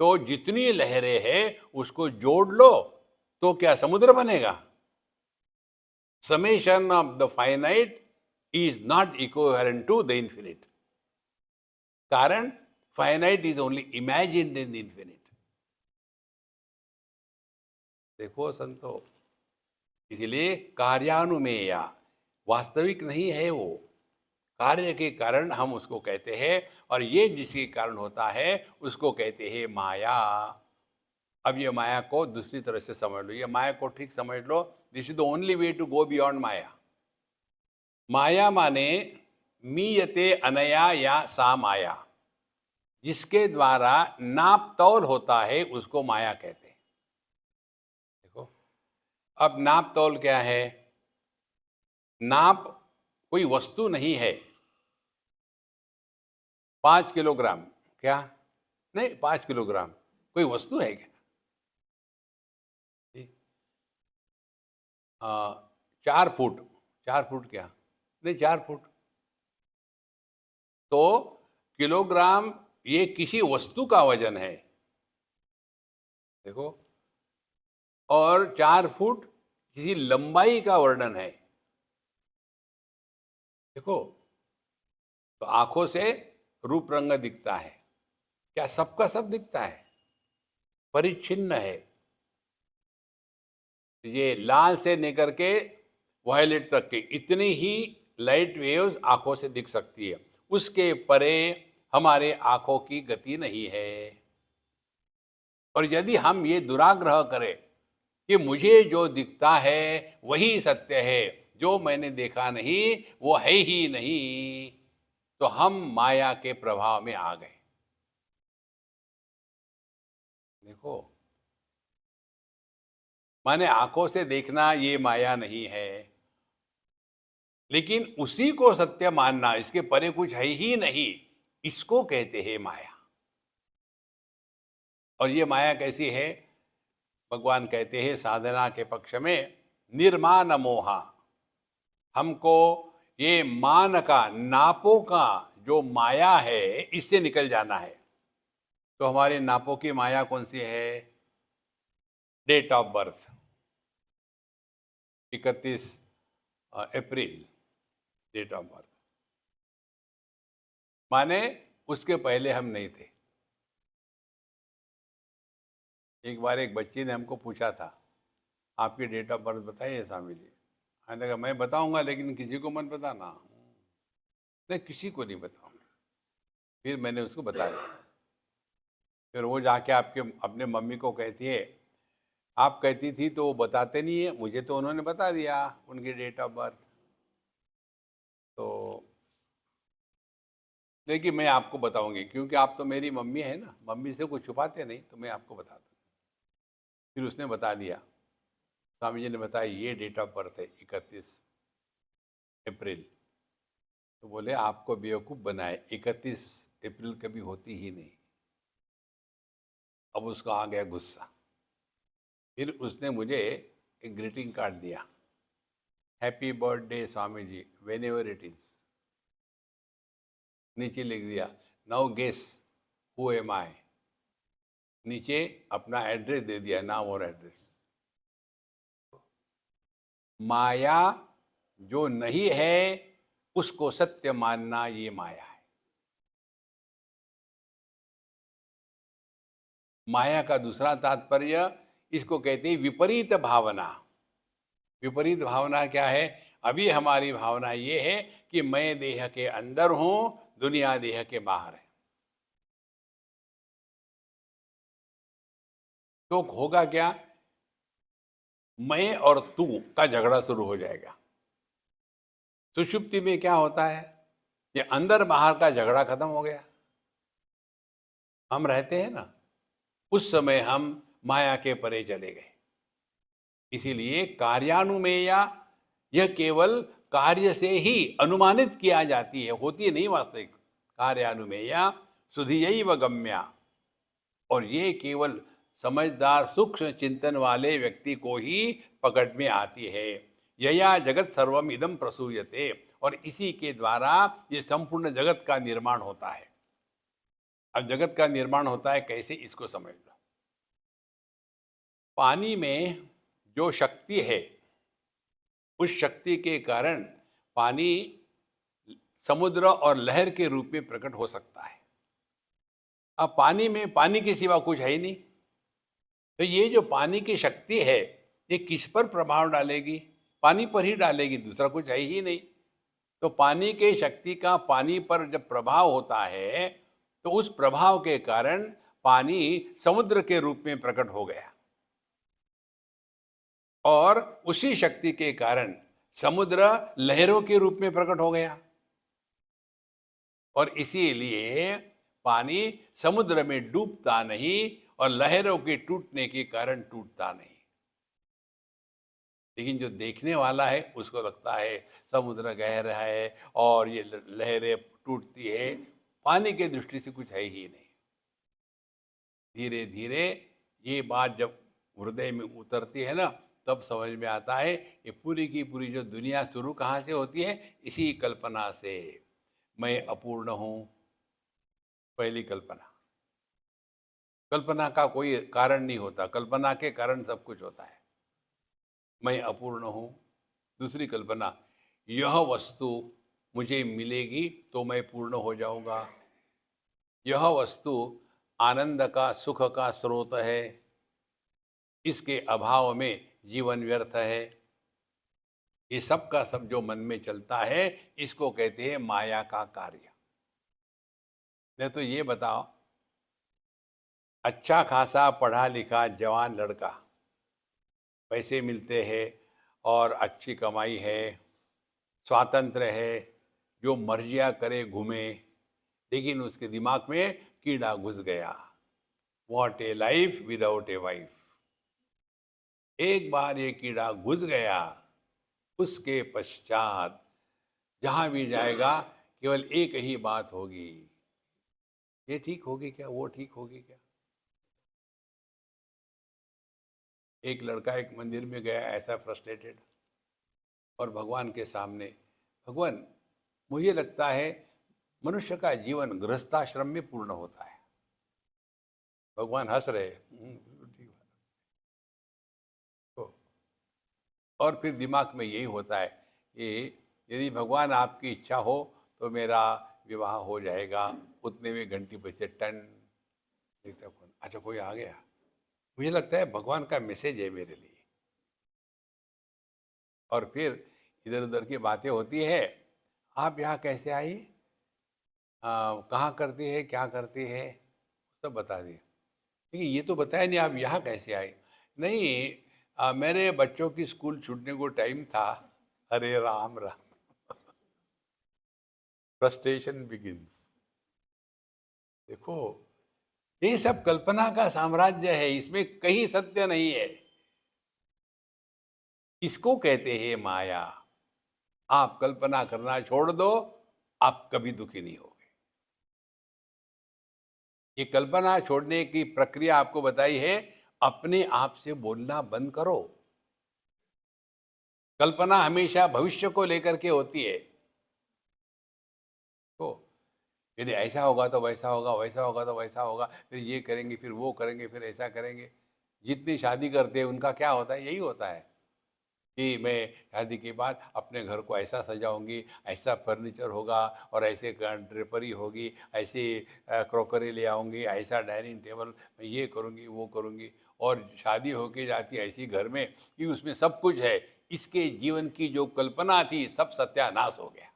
[SPEAKER 2] तो जितनी लहरें हैं उसको जोड़ लो तो क्या समुद्र बनेगा? Summation of the finite is not equivalent to the infinite. कारण finite is only imagined in the infinite. देखो संतो, इसलिए कार्यानुमेया वास्तविक नहीं है वो, कार्य के कारण हम उसको कहते हैं, और ये जिसके कारण होता है उसको कहते हैं माया। अब ये माया को दूसरी तरह से समझ लो, ये माया को ठीक समझ लो। This is the only way to go beyond Maya. माया माने मीयते अनया या सा माया, जिसके द्वारा नाप तौल होता है उसको माया कहते हैं। देखो, अब नाप तौल क्या है? नाप कोई वस्तु नहीं है। 5 किलोग्राम, क्या? नहीं, 5 किलोग्राम कोई वस्तु है क्या? 4 फुट, 4 फुट क्या? नहीं, 4 फुट। तो किलोग्राम ये किसी वस्तु का वजन है, देखो। और 4 फुट किसी लंबाई का वर्णन है, देखो। तो आंखों से रूप रंग दिखता है, क्या सबका सब दिखता है? परिच्छिन्न है। ये लाल से लेकर के वायलेट तक के इतनी ही लाइट वेव्स आंखों से दिख सकती है, उसके परे हमारे आंखों की गति नहीं है। और यदि हम ये दुराग्रह करें कि मुझे जो दिखता है वही सत्य है, जो मैंने देखा नहीं वो है ही नहीं, तो हम माया के प्रभाव में आ गए। देखो, माने आंखों से देखना ये माया नहीं है, लेकिन उसी को सत्य मानना, इसके परे कुछ है ही नहीं, इसको कहते हैं माया। और ये माया कैसी है? भगवान कहते हैं साधना के पक्ष में, निर्मान मोहा। हमको ये मान का, नापों का जो माया है इससे निकल जाना है। तो हमारे नापों की माया कौन सी है? Date of birth 31 April, date of birth. माने उसके पहले हम नहीं थे। एक बार एक बच्ची ने हमको पूछा था, आपकी डेट ऑफ बर्थ बताइए स्वामी जी। मैंने कहा मैं बताऊंगा लेकिन किसी को मत बताना। नहीं, किसी को नहीं बताऊंगा। फिर मैंने उसको बता दिया। फिर वो जाके आपके अपने मम्मी को कहती है, आप कहती थी तो वो बताते नहीं है, मुझे तो उन्होंने बता दिया उनकी डेट ऑफ बर्थ। तो लेकिन मैं आपको बताऊंगी क्योंकि आप तो मेरी मम्मी है ना, मम्मी से कुछ छुपाते नहीं, तो मैं आपको बताता हूँ। फिर उसने बता दिया, स्वामी जी ने बताया ये डेट ऑफ बर्थ है 31 अप्रैल। तो बोले आपको बेवकूफ़ बनाए, 31 अप्रैल कभी होती ही नहीं। अब उसको आ गया गुस्सा। फिर उसने मुझे एक ग्रीटिंग कार्ड दिया, happy birthday Swami ji whenever it is. नीचे लिख दिया, now guess who am I. नीचे अपना एड्रेस दे दिया, नाम और एड्रेस। माया जो नहीं है उसको सत्य मानना, ये माया है। माया का दूसरा तात्पर्य इसको कहते हैं विपरीत भावना। विपरीत भावना क्या है? अभी हमारी भावना ये है कि मैं देह के अंदर हूं, दुनिया देह के बाहर है। तो होगा क्या? मैं और तू का झगड़ा शुरू हो जाएगा। सुषुप्ति में क्या होता है? ये अंदर बाहर का झगड़ा खत्म हो गया। हम रहते हैं ना, उस समय हम माया के परे चले गए। इसीलिए कार्यानुमेया यह केवल कार्य से ही अनुमानित किया जाती है, होती नहीं वास्तविक। कार्यानुमेया सुधियैव गम्या, और ये केवल समझदार सूक्ष्म चिंतन वाले व्यक्ति को ही पकड़ में आती है। यया जगत सर्वम इदम प्रसूयते, और इसी के द्वारा ये संपूर्ण जगत का निर्माण होता है। अब जगत का निर्माण होता है कैसे, इसको समझ लो। पानी में जो शक्ति है, उस शक्ति के कारण पानी समुद्र और लहर के रूप में प्रकट हो सकता है। अब पानी में पानी के सिवा कुछ है ही नहीं, तो ये जो पानी की शक्ति है ये किस पर प्रभाव डालेगी? पानी पर ही डालेगी, दूसरा कुछ है ही नहीं। तो पानी के शक्ति का पानी पर जब प्रभाव होता है तो उस प्रभाव के कारण पानी समुद्र के रूप में प्रकट हो गया, और उसी शक्ति के कारण समुद्र लहरों के रूप में प्रकट हो गया। और इसीलिए पानी समुद्र में डूबता नहीं और लहरों के टूटने के कारण टूटता नहीं। लेकिन जो देखने वाला है उसको लगता है समुद्र गहरा है और ये लहरें टूटती है। पानी के दृष्टि से कुछ है ही नहीं। धीरे धीरे ये बात जब हृदय में उतरती है ना, तब समझ में आता है ये पूरी की पूरी जो दुनिया शुरू कहाँ से होती है? इसी कल्पना से। मैं अपूर्ण हूँ, पहली कल्पना। कल्पना का कोई कारण नहीं होता, कल्पना के कारण सब कुछ होता है। मैं अपूर्ण हूँ। दूसरी कल्पना, यह वस्तु मुझे मिलेगी तो मैं पूर्ण हो जाऊंगा। यह वस्तु आनंद का, सुख का स्रोत है, इसके अभाव में जीवन व्यर्थ है। ये सब का सब जो मन में चलता है इसको कहते हैं माया का कार्य। नहीं तो ये बताओ, अच्छा खासा पढ़ा लिखा जवान लड़का, पैसे मिलते हैं और अच्छी कमाई है, स्वातंत्र है, जो मर्जियां करे घूमे, लेकिन उसके दिमाग में कीड़ा घुस गया। What A life without a wife. एक बार ये कीड़ा घुस गया, उसके पश्चात जहां भी जाएगा केवल एक ही बात होगी, ये ठीक होगी क्या, वो ठीक होगी क्या। एक लड़का एक मंदिर में गया ऐसा फ्रस्ट्रेटेड, और भगवान के सामने, भगवान मुझे लगता है मनुष्य का जीवन गृहस्थाश्रम में पूर्ण होता है। भगवान हंस रहे, ठीक बात। तो और फिर दिमाग में यही होता है कि यदि भगवान आपकी इच्छा हो तो मेरा विवाह हो जाएगा। उतने में घंटी बजते, टन। देखता कौन, अच्छा कोई आ गया। मुझे लगता है भगवान का मैसेज है मेरे लिए। और फिर इधर उधर की बातें होती है, आप यहाँ कैसे आई, कहाँ करती है, क्या करती है, सब बता दिए। लेकिन ये तो बताया नहीं आप यहाँ कैसे आई। नहीं, मेरे बच्चों की स्कूल छूटने को टाइम था। अरे राम राम, फ्रस्ट्रेशन बिगिंस। देखो, ये सब कल्पना का साम्राज्य है, इसमें कहीं सत्य नहीं है। इसको कहते हैं माया। आप कल्पना करना छोड़ दो, आप कभी दुखी नहीं होगे। ये कल्पना छोड़ने की प्रक्रिया आपको बताई है, अपने आप से बोलना बंद करो। कल्पना हमेशा भविष्य को लेकर के होती है। तो यदि ऐसा होगा तो वैसा होगा, वैसा होगा तो वैसा होगा, फिर ये करेंगे, फिर वो करेंगे, फिर ऐसा करेंगे। जितनी शादी करते हैं उनका क्या होता है, यही होता है कि मैं शादी के बाद अपने घर को ऐसा सजाऊंगी, ऐसा फर्नीचर होगा, और ऐसे ड्रेपरी होगी, ऐसे क्रॉकरी ले आऊंगी, ऐसा डाइनिंग टेबल, मैं ये करूंगी, वो करूंगी। और शादी होके जाती है ऐसी घर में कि उसमें सब कुछ है। इसके जीवन की जो कल्पना थी, सब सत्यानाश हो गया।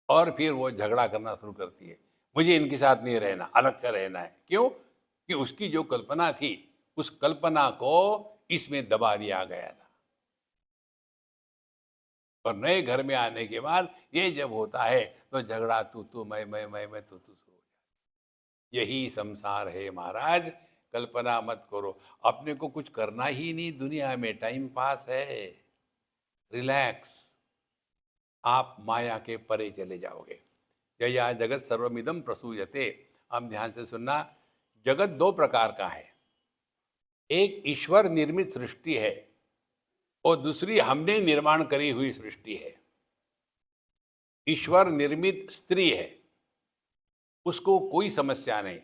[SPEAKER 2] और फिर वो झगड़ा करना शुरू करती है, मुझे इनके साथ नहीं रहना, अलग से रहना है। क्यों? कि उसकी जो कल्पना थी, उस कल्पना को इसमें दबा दिया गया था। और नए घर में आने के बाद ये जब होता है, तो झगड़ा तू मैं तू शुरू हो जाता। यही संसार है महाराज। कल्पना मत करो, अपने को कुछ करना ही नहीं दुनिया में, टाइम पास है। रिलैक्स, आप माया के परे चले जाओगे। यया जगत सर्वमिदं प्रसूयते। आप ध्यान से सुनना, जगत दो प्रकार का है। एक ईश्वर निर्मित सृष्टि है, और दूसरी हमने निर्माण करी हुई सृष्टि है। ईश्वर निर्मित स्त्री है, उसको कोई समस्या नहीं,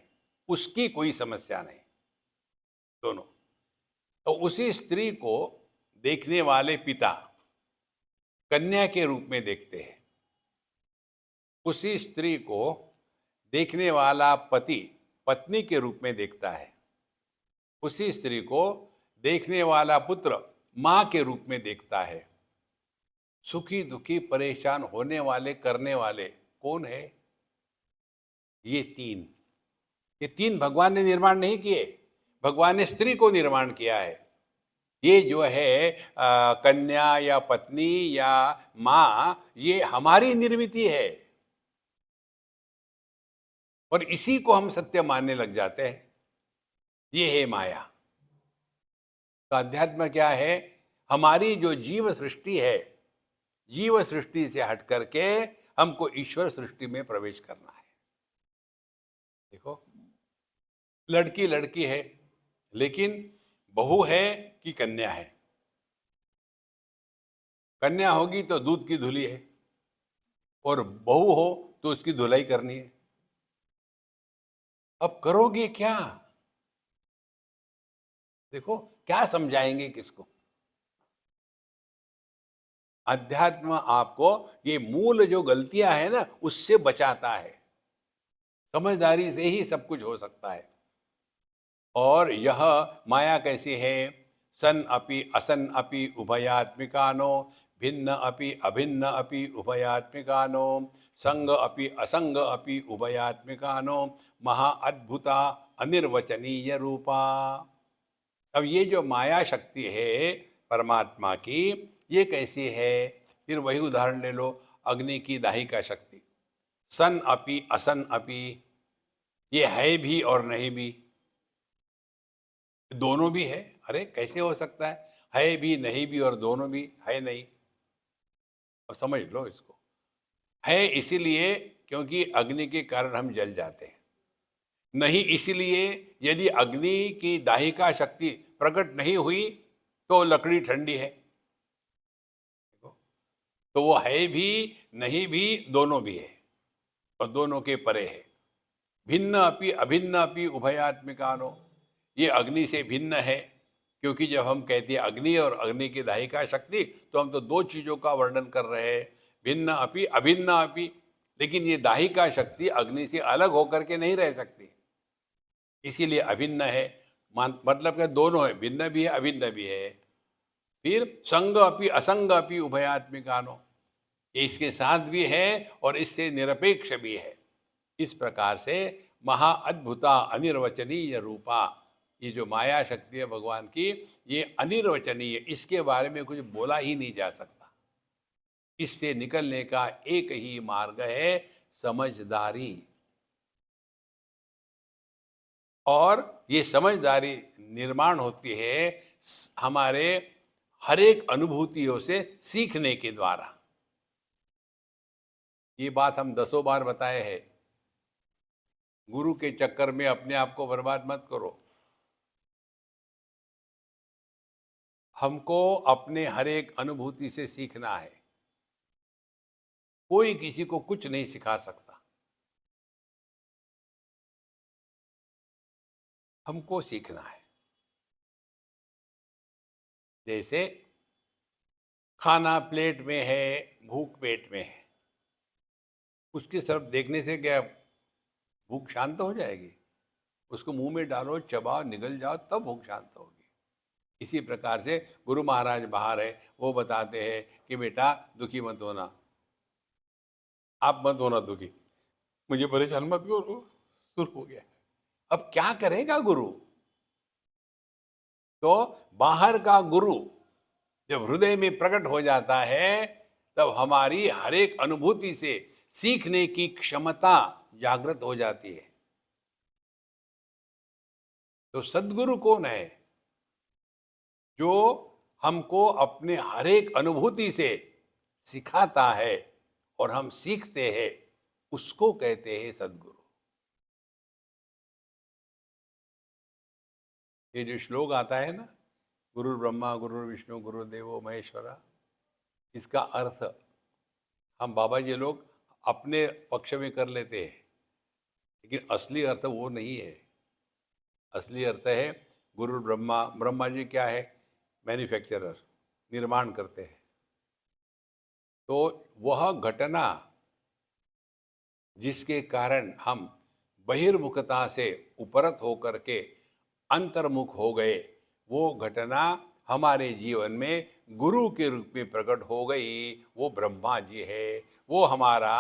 [SPEAKER 2] उसकी कोई समस्या नहीं, दोनों। तो उसी स्त्री को देखने वाले पिता कन्या के रूप में देखते हैं, उसी स्त्री को देखने वाला पति पत्नी के रूप में देखता है, उसी स्त्री को देखने वाला पुत्र मां के रूप में देखता है। सुखी दुखी परेशान होने वाले करने वाले कौन है? ये तीन भगवान ने निर्माण नहीं किए, भगवान ने स्त्री को निर्माण किया है। ये जो है कन्या या पत्नी या मां, ये हमारी निर्मित है। और इसी को हम सत्य मानने लग जाते हैं। ये है माया। तो अध्यात्म क्या है? हमारी जो जीव सृष्टि है, जीव सृष्टि से हट करके हमको ईश्वर सृष्टि में प्रवेश करना है। देखो, लड़की लड़की है, लेकिन बहू है कि कन्या है? कन्या होगी तो दूध की धुली है, और बहू हो तो उसकी धुलाई करनी है। अब करोगे क्या? देखो, क्या समझाएंगे किसको? अध्यात्म आपको ये मूल जो गलतियां है ना, उससे बचाता है। समझदारी से ही सब कुछ हो सकता है। और यह माया कैसी है? सन अपि असन अपि उभयात्मिकानो, भिन्न अपि अभिन्न अपि उभयात्मिकानो, संग अपि असंग अपि उभयात्मिकानो, महा अद्भुता अनिर्वचनीय रूपा। अब ये जो माया शक्ति है परमात्मा की, ये कैसी है? फिर वही उदाहरण ले लो, अग्नि की दाहिका शक्ति। सन अपि असन अपि, ये है भी और नहीं भी, दोनों भी है। अरे कैसे हो सकता है भी नहीं भी और दोनों भी है नहीं? अब समझ लो इसको। है इसीलिए क्योंकि अग्नि के कारण हम जल जाते हैं, नहीं इसीलिए यदि अग्नि की दाहिका शक्ति प्रकट नहीं हुई तो लकड़ी ठंडी है। तो वो है भी नहीं भी, दोनों भी है, और दोनों के परे है। भिन्न अपि अभिन्न अपि उभयात्मिकानो, ये अग्नि से भिन्न है, क्योंकि जब हम कहते हैं अग्नि और अग्नि की दाहिका शक्ति, तो हम तो दो चीजों का वर्णन कर रहे हैं, भिन्न अपि अभिन्न अपि। लेकिन ये दाहिका शक्ति अग्नि से अलग होकर के नहीं रह सकती, इसीलिए अभिन्न है। मतलब क्या, दोनों है, भिन्न भी है अभिन्न भी है। फिर संग अपि असंग अपि उभयात्मिकानो, ये इसके साथ भी है और इससे निरपेक्ष भी है। इस प्रकार से महा अद्भुता अनिर्वचनीय रूपा, ये जो माया शक्ति है भगवान की, ये अनिर्वचनीय, इसके बारे में कुछ बोला ही नहीं जा सकता। इससे निकलने का एक ही मार्ग है, समझदारी। और ये समझदारी निर्माण होती है हमारे हर एक अनुभूतियों से सीखने के द्वारा। ये बात हम दसों बार बताए हैं। गुरु के चक्कर में अपने आप को बर्बाद मत करो। हमको अपने हर एक अनुभूति से सीखना है। कोई किसी को कुछ नहीं सिखा सकता, हमको सीखना है। जैसे खाना प्लेट में है, भूख पेट में है, उसकी तरफ देखने से क्या भूख शांत हो जाएगी? उसको मुंह में डालो, चबाओ, निगल जाओ, तब भूख शांत होगी। इसी प्रकार से गुरु महाराज बाहर है, वो बताते हैं कि बेटा दुखी मत होना, आप मत होना दुखी, मुझे परेशान मत करो। शुरू हो गया। अब क्या करेगा गुरु? तो बाहर का गुरु जब हृदय में प्रकट हो जाता है, तब हमारी हर एक अनुभूति से सीखने की क्षमता जागृत हो जाती है। तो सद्गुरु कौन है? जो हमको अपने हर एक अनुभूति से सिखाता है और हम सीखते हैं, उसको कहते हैं सद्गुरु। ये जो श्लोक आता है ना, गुरु ब्रह्मा गुरु विष्णु गुरु देवो महेश्वरा, इसका अर्थ हम बाबा जी लोग अपने पक्ष में कर लेते हैं, लेकिन असली अर्थ वो नहीं है। असली अर्थ है गुरु ब्रह्मा, ब्रह्मा जी क्या है? मैन्युफैक्चरर, निर्माण करते हैं। तो वह घटना जिसके कारण हम बहिर्मुखता से उपरत होकर के अंतर्मुख हो गए, वो घटना हमारे जीवन में गुरु के रूप में प्रकट हो गई, वो ब्रह्मा जी है। वो हमारा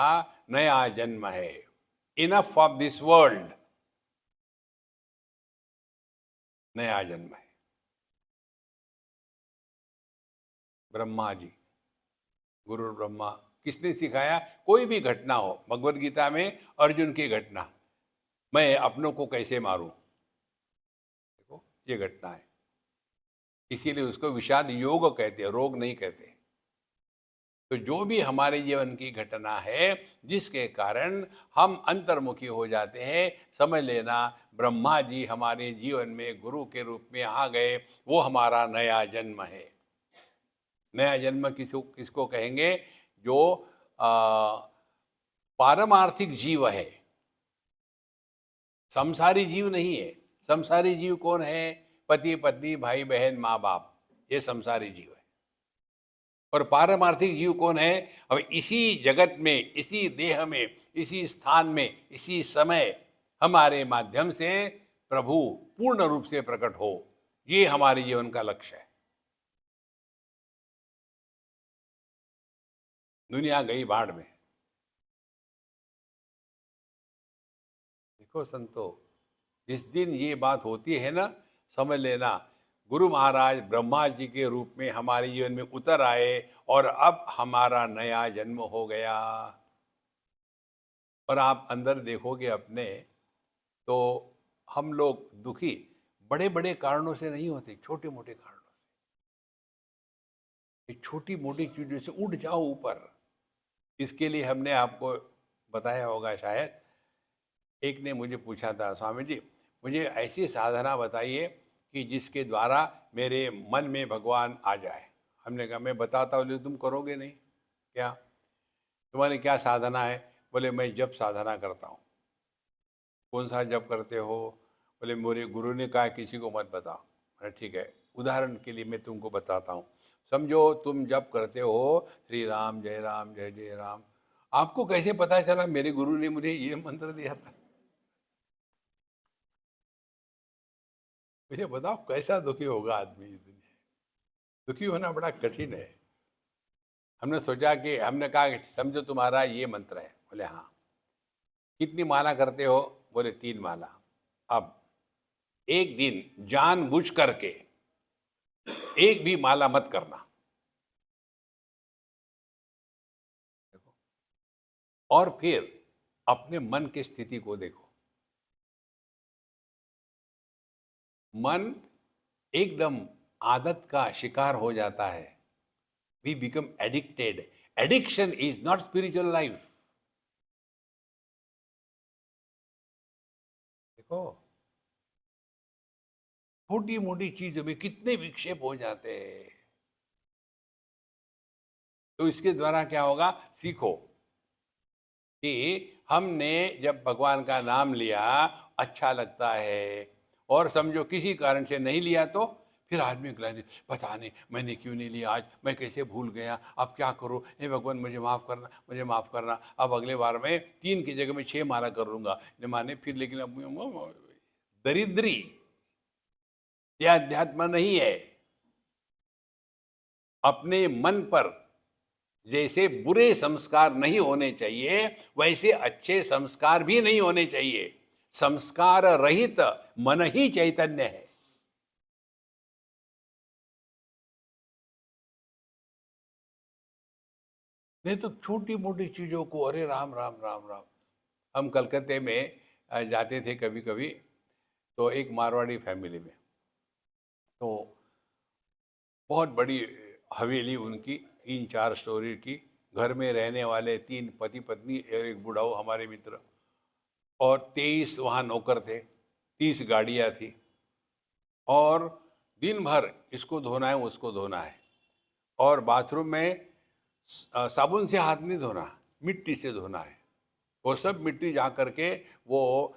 [SPEAKER 2] नया जन्म है। इनफ ऑफ दिस वर्ल्ड, नया जन्म है। ब्रह्मा जी, गुरु ब्रह्मा, किसने सिखाया? कोई भी घटना हो, भगवत गीता में अर्जुन की घटना, मैं अपनों को कैसे मारूं, देखो ये घटना है। इसीलिए उसको विषाद योग कहते हैं, रोग नहीं कहते। तो जो भी हमारे जीवन की घटना है जिसके कारण हम अंतर्मुखी हो जाते हैं, समझ लेना ब्रह्मा जी हमारे जीवन में गुरु के रूप में आ गए, वो हमारा नया जन्म है। नया जन्म किसको किसको कहेंगे? जो पारमार्थिक जीव है, संसारी जीव नहीं है। संसारी जीव कौन है? पति पत्नी भाई बहन माँ बाप, ये संसारी जीव है। और पारमार्थिक जीव कौन है? अब इसी जगत में, इसी देह में, इसी स्थान में, इसी समय हमारे माध्यम से प्रभु पूर्ण रूप से प्रकट हो, ये हमारे जीवन का लक्ष्य है। दुनिया गई बाढ़ में। देखो संतो, जिस दिन ये बात होती है ना, समझ लेना गुरु महाराज ब्रह्मा जी के रूप में हमारे जीवन में उतर आए और अब हमारा नया जन्म हो गया। और आप अंदर देखोगे अपने, तो हम लोग दुखी बड़े बड़े कारणों से नहीं होते, छोटे मोटे कारणों से। छोटी मोटी चीजों से उठ जाओ ऊपर। इसके लिए हमने आपको बताया होगा शायद। एक ने मुझे पूछा था, स्वामी जी मुझे ऐसी साधना बताइए कि जिसके द्वारा मेरे मन में भगवान आ जाए। हमने कहा मैं बताता हूँ, लेकिन तुम करोगे नहीं। क्या तुम्हारी क्या साधना है? बोले मैं जप साधना करता हूँ। कौन सा जप करते हो? बोले मेरे गुरु ने कहा किसी को मत बताओ। अरे ठीक है, उदाहरण के लिए मैं तुमको बताता हूँ। समझो तुम जप करते हो श्री राम जय जय राम। आपको कैसे पता चला? मेरे गुरु ने मुझे ये मंत्र दिया था। मुझे बताओ कैसा दुखी होगा आदमी इस दुनिया में? दुखी होना बड़ा कठिन है। हमने सोचा कि हमने कहा कि समझो तुम्हारा ये मंत्र है। बोले हाँ। कितनी माला करते हो? बोले 3 माला। अब एक दिन जानबूझ करके एक भी माला मत करना। देखो, और फिर अपने मन की स्थिति को देखो। मन एकदम आदत का शिकार हो जाता है। We become addicted. Addiction is not spiritual life. देखो, छोटी मोटी चीजों में कितने विक्षेप हो जाते हैं। तो इसके द्वारा क्या होगा? सीखो कि हमने जब भगवान का नाम लिया, अच्छा लगता है, और समझो किसी कारण से नहीं लिया तो फिर आदमी ग्लानि, पता नहीं मैंने क्यों नहीं लिया, आज मैं कैसे भूल गया, अब क्या करूं, हे भगवान मुझे माफ करना, मुझे माफ करना। अब अगले बार मैं 3 की जगह में 6 माला कर लूंगा। माने फिर, लेकिन अब दरिद्री यह अध्यात्म नहीं है। अपने मन पर जैसे बुरे संस्कार नहीं होने चाहिए, वैसे अच्छे संस्कार भी नहीं होने चाहिए। संस्कार रहित मन ही चैतन्य है। नहीं तो छोटी मोटी चीजों को, अरे राम राम राम राम। हम कलकत्ते में जाते थे कभी कभी। तो एक मारवाड़ी फैमिली में, तो बहुत बड़ी हवेली उनकी, 3-4 स्टोरी की। घर में रहने वाले 3 पति पत्नी और एक बुढ़ाऊ हमारे मित्र, और 23 वहाँ नौकर थे, 30 गाड़ियाँ थी। और दिन भर इसको धोना है, उसको धोना है। और बाथरूम में साबुन से हाथ नहीं धोना, मिट्टी से धोना है। वो सब मिट्टी जा करके वो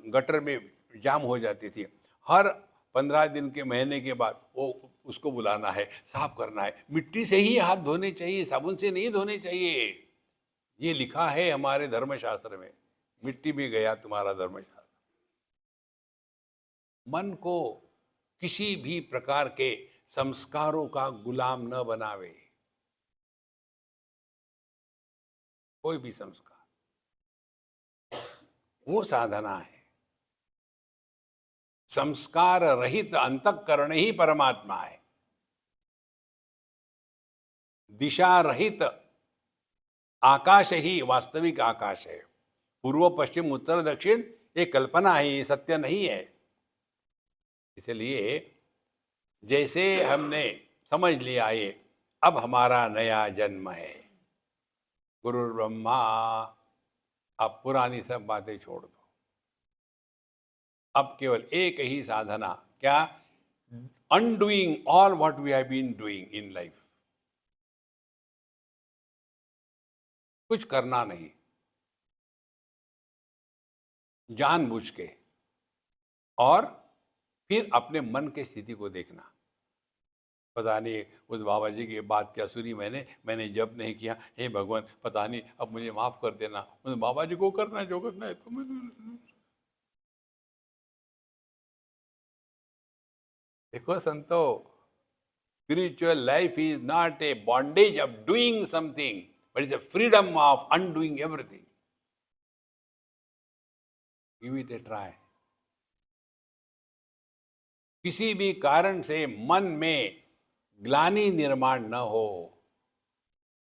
[SPEAKER 2] गटर में जाम हो जाती थी। हर 15 दिन के, महीने के बाद वो उसको बुलाना है, साफ करना है। मिट्टी से ही हाथ धोने चाहिए, साबुन से नहीं धोने चाहिए। ये लिखा है हमारे धर्मशास्त्र में। मिट्टी में गया तुम्हारा धर्मशास्त्र। मन को किसी भी प्रकार के संस्कारों का गुलाम न बनावे। कोई भी संस्कार, वो साधना है। संस्कार रहित अंतःकरण ही परमात्मा है। दिशा रहित आकाश ही वास्तविक आकाश है। पूर्व पश्चिम उत्तर दक्षिण ये कल्पना है, ये सत्य नहीं है। इसलिए जैसे हमने समझ लिया, ये अब हमारा नया जन्म है, गुरु ब्रह्मा, अब पुरानी सब बातें छोड़ दो। अब केवल एक ही साधना, क्या? Undoing all what we have been doing in life. कुछ करना नहीं, जानबूझ के। और फिर अपने मन की स्थिति को देखना। पता नहीं उस बाबा जी की बात क्या सुनी मैंने, जब नहीं किया, हे भगवान पता नहीं, अब मुझे माफ कर देना। उस बाबा जी को करना है जो करना है, तो देखो संतो, spiritual life is not a bondage of doing something, but it's a freedom of undoing everything. Give it a try. किसी भी कारण से मन में ग्लानि निर्माण न हो,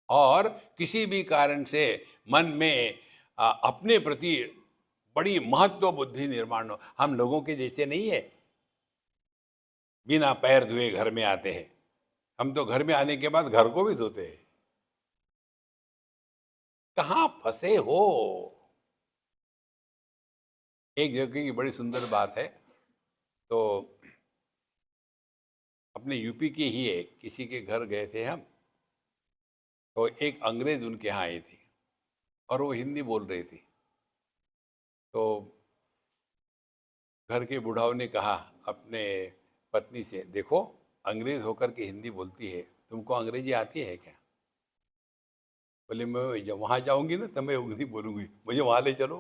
[SPEAKER 2] और किसी भी कारण से मन में अपने प्रति बड़ी महत्व बुद्धि निर्माण हो। हम लोगों के जैसे नहीं है, बिना पैर धोए घर में आते हैं। हम तो घर में आने के बाद घर को भी धोते हैं। कहाँ फंसे हो? एक जगह की बड़ी सुंदर बात है। तो अपने यूपी के ही है, किसी के घर गए थे हम। तो एक अंग्रेज उनके यहाँ आई थी, और वो हिंदी बोल रही थी। तो घर के बुढ़ाओं ने कहा अपने पत्नी से, देखो अंग्रेज होकर के हिंदी बोलती है, तुमको अंग्रेजी आती है क्या? बोले, मैं जब वहाँ जाऊंगी ना तब मैं हिंदी बोलूंगी, मुझे वहाँ ले चलो।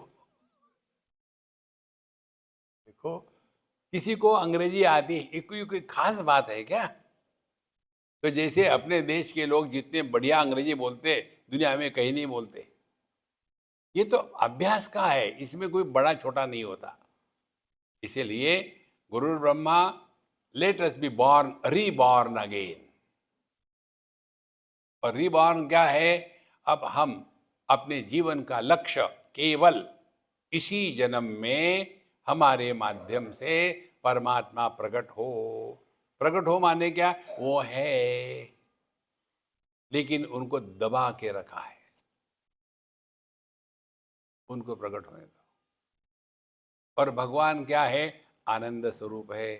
[SPEAKER 2] देखो, किसी को अंग्रेजी आती है, ये कोई खास बात है क्या? तो जैसे अपने देश के लोग जितने बढ़िया अंग्रेजी बोलते, दुनिया में कहीं नहीं बोलते। ये तो अभ्यास का है, इसमें कोई बड़ा छोटा नहीं होता। इसीलिए गुरु Brahma, let us be born reborn again. और रीबॉर्न क्या है? अब हम अपने जीवन का लक्ष्य केवल इसी जन्म में हमारे माध्यम से परमात्मा प्रकट हो। प्रकट हो माने क्या? वो है, लेकिन उनको दबा के रखा है। उनको प्रकट होने दो। और भगवान क्या है? आनंद स्वरूप है।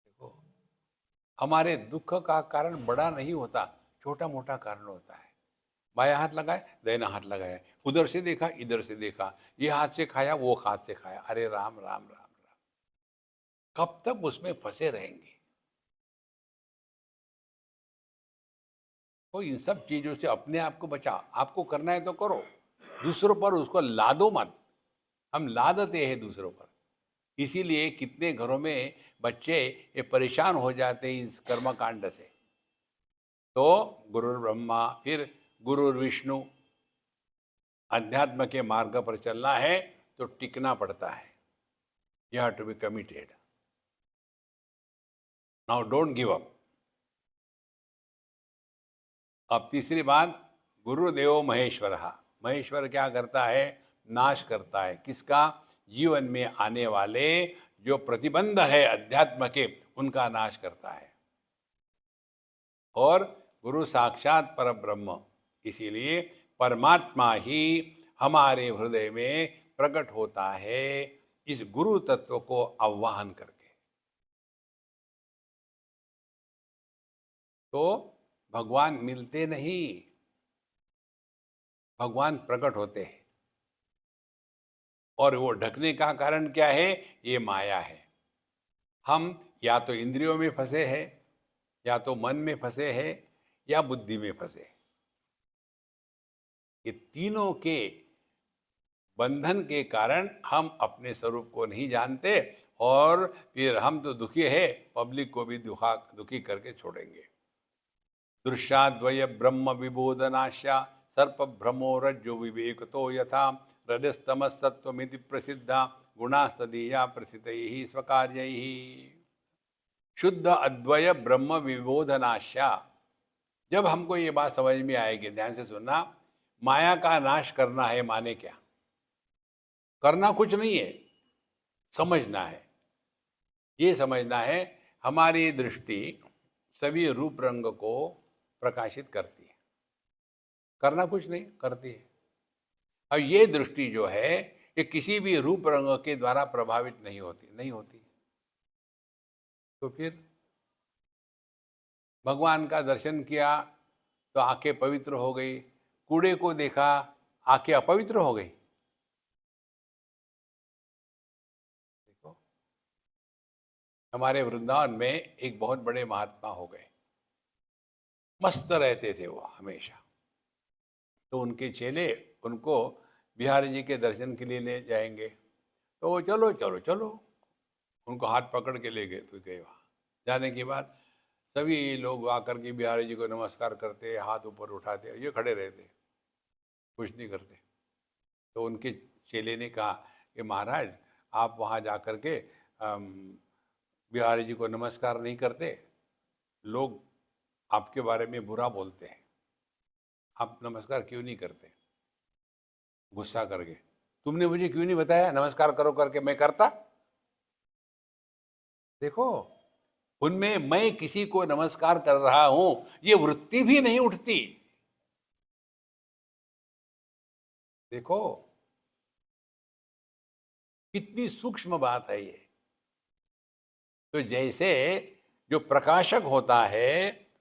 [SPEAKER 2] देखो, हमारे दुख का कारण बड़ा नहीं होता, छोटा मोटा कारण होता है। बायां हाथ लगाए, दाहिना हाथ लगाया, उधर से देखा, इधर से देखा, ये हाथ से खाया, वो हाथ से खाया, अरे राम राम राम राम। कब तक उसमें फंसे रहेंगे? तो इन सब चीजों से अपने आप को बचा। आपको करना है तो करो, दूसरों पर उसको लादो मत। हम लादते हैं दूसरों पर। इसीलिए कितने घरों में बच्चे ये परेशान हो जाते हैं इस कर्म कांड से। तो गुरु ब्रह्मा, फिर गुरु विष्णु। अध्यात्म के मार्ग पर चलना है तो टिकना पड़ता है। You have to be committed. Now don't give up. अब तीसरी बात, गुरुदेव महेश्वर। महेश्वर क्या करता है? नाश करता है। किसका? जीवन में आने वाले जो प्रतिबंध है अध्यात्म के, उनका नाश करता है। और गुरु साक्षात पर ब्रह्म, इसीलिए परमात्मा ही हमारे हृदय में प्रकट होता है इस गुरु तत्व को आह्वान करके। तो भगवान मिलते नहीं, भगवान प्रकट होते हैं। और वो ढकने का कारण क्या है? ये माया है। हम या तो इंद्रियों में फंसे हैं, या तो मन में फंसे हैं, या बुद्धि में फंसे हैं। ये तीनों के बंधन के कारण हम अपने स्वरूप को नहीं जानते, और फिर हम तो दुखी है, पब्लिक को भी दुखी करके छोड़ेंगे। दृश्याद्वय ब्रह्म विबोधनाश्या सर्प भ्रमो रज्जु विवेक तो यथा रजस्तमस्तत्वमिति प्रसिद्धा गुणास्तदीया प्रसिद्धैः स्वकार्यैः। शुद्ध अद्वय ब्रह्म विबोधनाश्या। जब हमको ये बात समझ में आएगी, ध्यान से सुनना, माया का नाश करना है माने क्या? करना कुछ नहीं है, समझना है। ये समझना है हमारी दृष्टि सभी रूप रंग को प्रकाशित करती है। करना कुछ नहीं, करती है। और ये दृष्टि जो है, ये किसी भी रूप रंग के द्वारा प्रभावित नहीं होती। तो फिर भगवान का दर्शन किया तो आंखें पवित्र हो गई, कूड़े को देखा, आंखें अपवित्र हो गई। देखो, हमारे वृंदावन में एक बहुत बड़े महात्मा हो गए, मस्त रहते थे वो हमेशा। तो उनके चेले उनको बिहारी जी के दर्शन के लिए ले जाएंगे, तो वो चलो चलो चलो, उनको हाथ पकड़ के ले गए। तो गए वहाँ। जाने के बाद सभी लोग आकर के बिहारी जी को नमस्कार करते, हाथ ऊपर उठाते, ये खड़े रहते, कुछ नहीं करते। तो उनके चेले ने कहा कि महाराज, आप वहाँ जा कर के बिहारी जी को नमस्कार नहीं करते, लोग आपके बारे में बुरा बोलते हैं, आप नमस्कार क्यों नहीं करते? गुस्सा करके, तुमने मुझे क्यों नहीं बताया नमस्कार करो करके? मैं करता। देखो, उनमें मैं किसी को नमस्कार कर रहा हूं, ये वृत्ति भी नहीं उठती। देखो, कितनी सूक्ष्म बात है ये। तो जैसे जो प्रकाशक होता है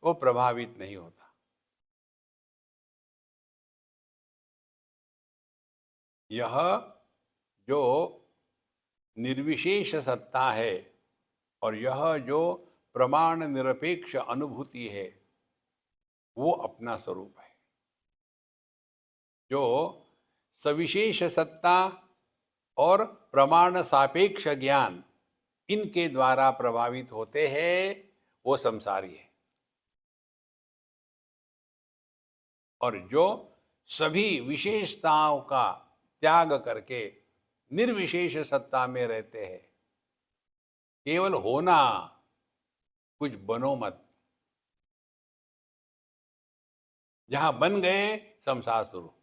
[SPEAKER 2] वो प्रभावित नहीं होता। यह जो निर्विशेष सत्ता है, और यह जो प्रमाण निरपेक्ष अनुभूति है, वो अपना स्वरूप है। जो सविशेष सत्ता और प्रमाण सापेक्ष ज्ञान इनके द्वारा प्रभावित होते हैं, वो संसारी है। और जो सभी विशेषताओं का त्याग करके निर्विशेष सत्ता में रहते हैं, केवल होना, कुछ बनो मत। जहां बन गए, संसार शुरू।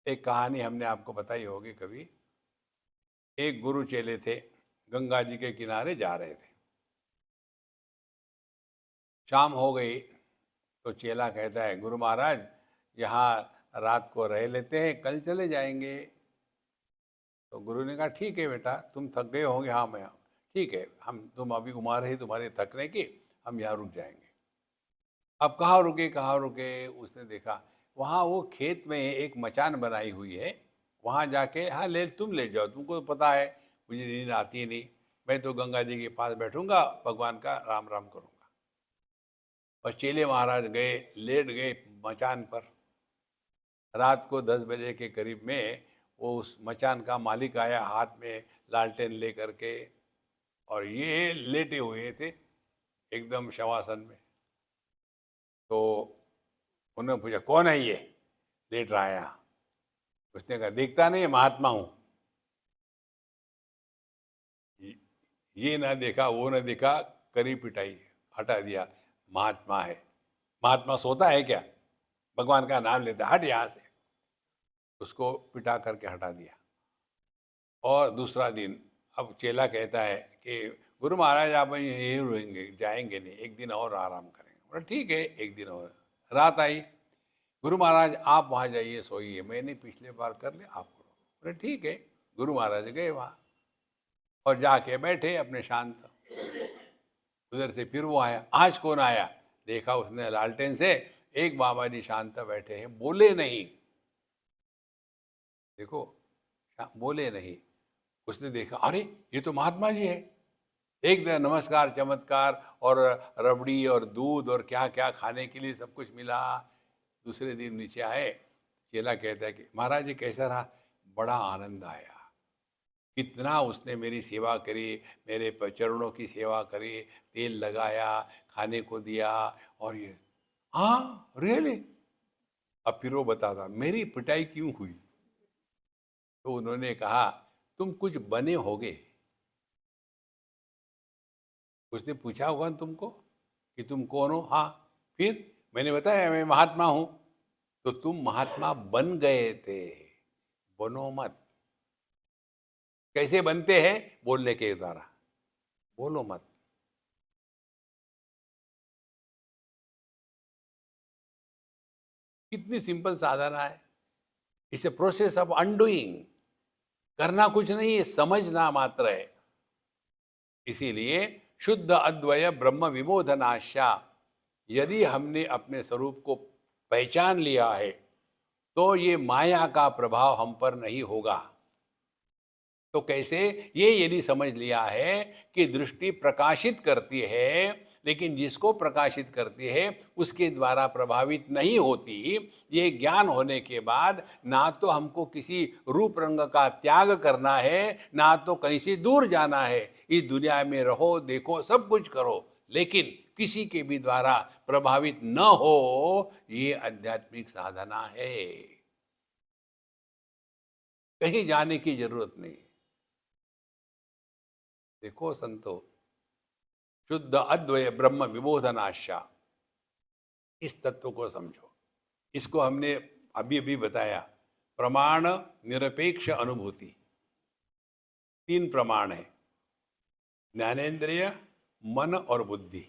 [SPEAKER 2] एक कहानी हमने आपको बताई होगी कभी। एक गुरु चेले थे, गंगा जी के किनारे जा रहे थे। शाम हो गई तो चेला कहता है, गुरु महाराज यहाँ रात को रह लेते हैं, कल चले जाएंगे। तो गुरु ने कहा, ठीक है बेटा, तुम थक गए होंगे। हाँ मैं, ठीक है, हम, तुम अभी उम्र है तुम्हारे थकने की, हम यहाँ रुक जाएंगे। अब कहाँ रुके कहाँ रुके, उसने देखा वहाँ वो खेत में एक मचान बनाई हुई है, वहाँ जाके, हाँ ले, तुम ले जाओ, तुमको तो पता है मुझे नींद आती नहीं, मैं तो गंगा जी के पास बैठूंगा, भगवान का राम राम करूंगा। और चेले महाराज गए, लेट गए मचान पर। रात को 10 बजे के करीब में वो उस मचान का मालिक आया, हाथ में लालटेन लेकर के, और ये लेटे हुए थे एकदम शवासन में। तो उन्होंने पूछा, कौन है ये लेट रहा है यहाँ? उसने कहा, देखता नहीं महात्मा हूं। ये ना देखा वो ना देखा, करी पिटाई, हटा दिया। महात्मा है, महात्मा सोता है क्या? भगवान का नाम लेता, हट यहां से। उसको पिटा करके हटा दिया। और दूसरा दिन, अब चेला कहता है कि गुरु महाराज आप यहीं रहेंगे, जाएंगे नहीं, एक दिन और आराम करेंगे। बोला ठीक है, एक दिन और। रात आई, गुरु महाराज आप वहाँ जाइए, सोइए, मैंने पिछले बार कर लिया, आप करो। बोले ठीक है। गुरु महाराज गए वहाँ और जाके बैठे अपने शांत। उधर से फिर वो आया, आज कौन आया? देखा उसने लालटेन से, एक बाबा जी शांत बैठे हैं, बोले नहीं। देखो, बोले नहीं। उसने देखा, अरे ये तो महात्मा जी है। एक दिन नमस्कार चमत्कार, और रबड़ी और दूध और क्या क्या खाने के लिए सब कुछ मिला। दूसरे दिन नीचे आए, चेला कहता है कि महाराज जी कैसा रहा? बड़ा आनंद आया, कितना उसने मेरी सेवा करी, मेरे चरणों की सेवा करी, तेल लगाया, खाने को दिया। और ये, हाँ रियली? अब फिर वो बताता मेरी पिटाई क्यों हुई। तो उन्होंने कहा, तुम कुछ बने होगे। उसने पूछा होगा ना तुमको कि तुम कौन हो? हाँ। फिर मैंने बताया मैं महात्मा हूं। तो तुम महात्मा बन गए थे, बनो मत। कैसे बनते हैं? बोलने के द्वारा। बोलो मत। कितनी सिंपल साधना है। It's a process of undoing. करना कुछ नहीं है, समझना मात्र है। इसीलिए शुद्ध अद्वय ब्रह्म विमोधनाशा, यदि हमने अपने स्वरूप को पहचान लिया है, तो ये माया का प्रभाव हम पर नहीं होगा। तो कैसे? ये यदि समझ लिया है कि दृष्टि प्रकाशित करती है, लेकिन जिसको प्रकाशित करती है उसके द्वारा प्रभावित नहीं होती, ये ज्ञान होने के बाद ना तो हमको किसी रूप रंग का त्याग करना है, ना तो कहीं से दूर जाना है। इस दुनिया में रहो, देखो, सब कुछ करो, लेकिन किसी के भी द्वारा प्रभावित न हो, ये आध्यात्मिक साधना है। कहीं जाने की जरूरत नहीं। देखो संतो, शुद्ध अद्वय ब्रह्म विबोधनाशा, इस तत्व को समझो। इसको हमने अभी अभी बताया। प्रमाण निरपेक्ष अनुभूति, 3 प्रमाण है, ज्ञानेंद्रिय, मन और बुद्धि।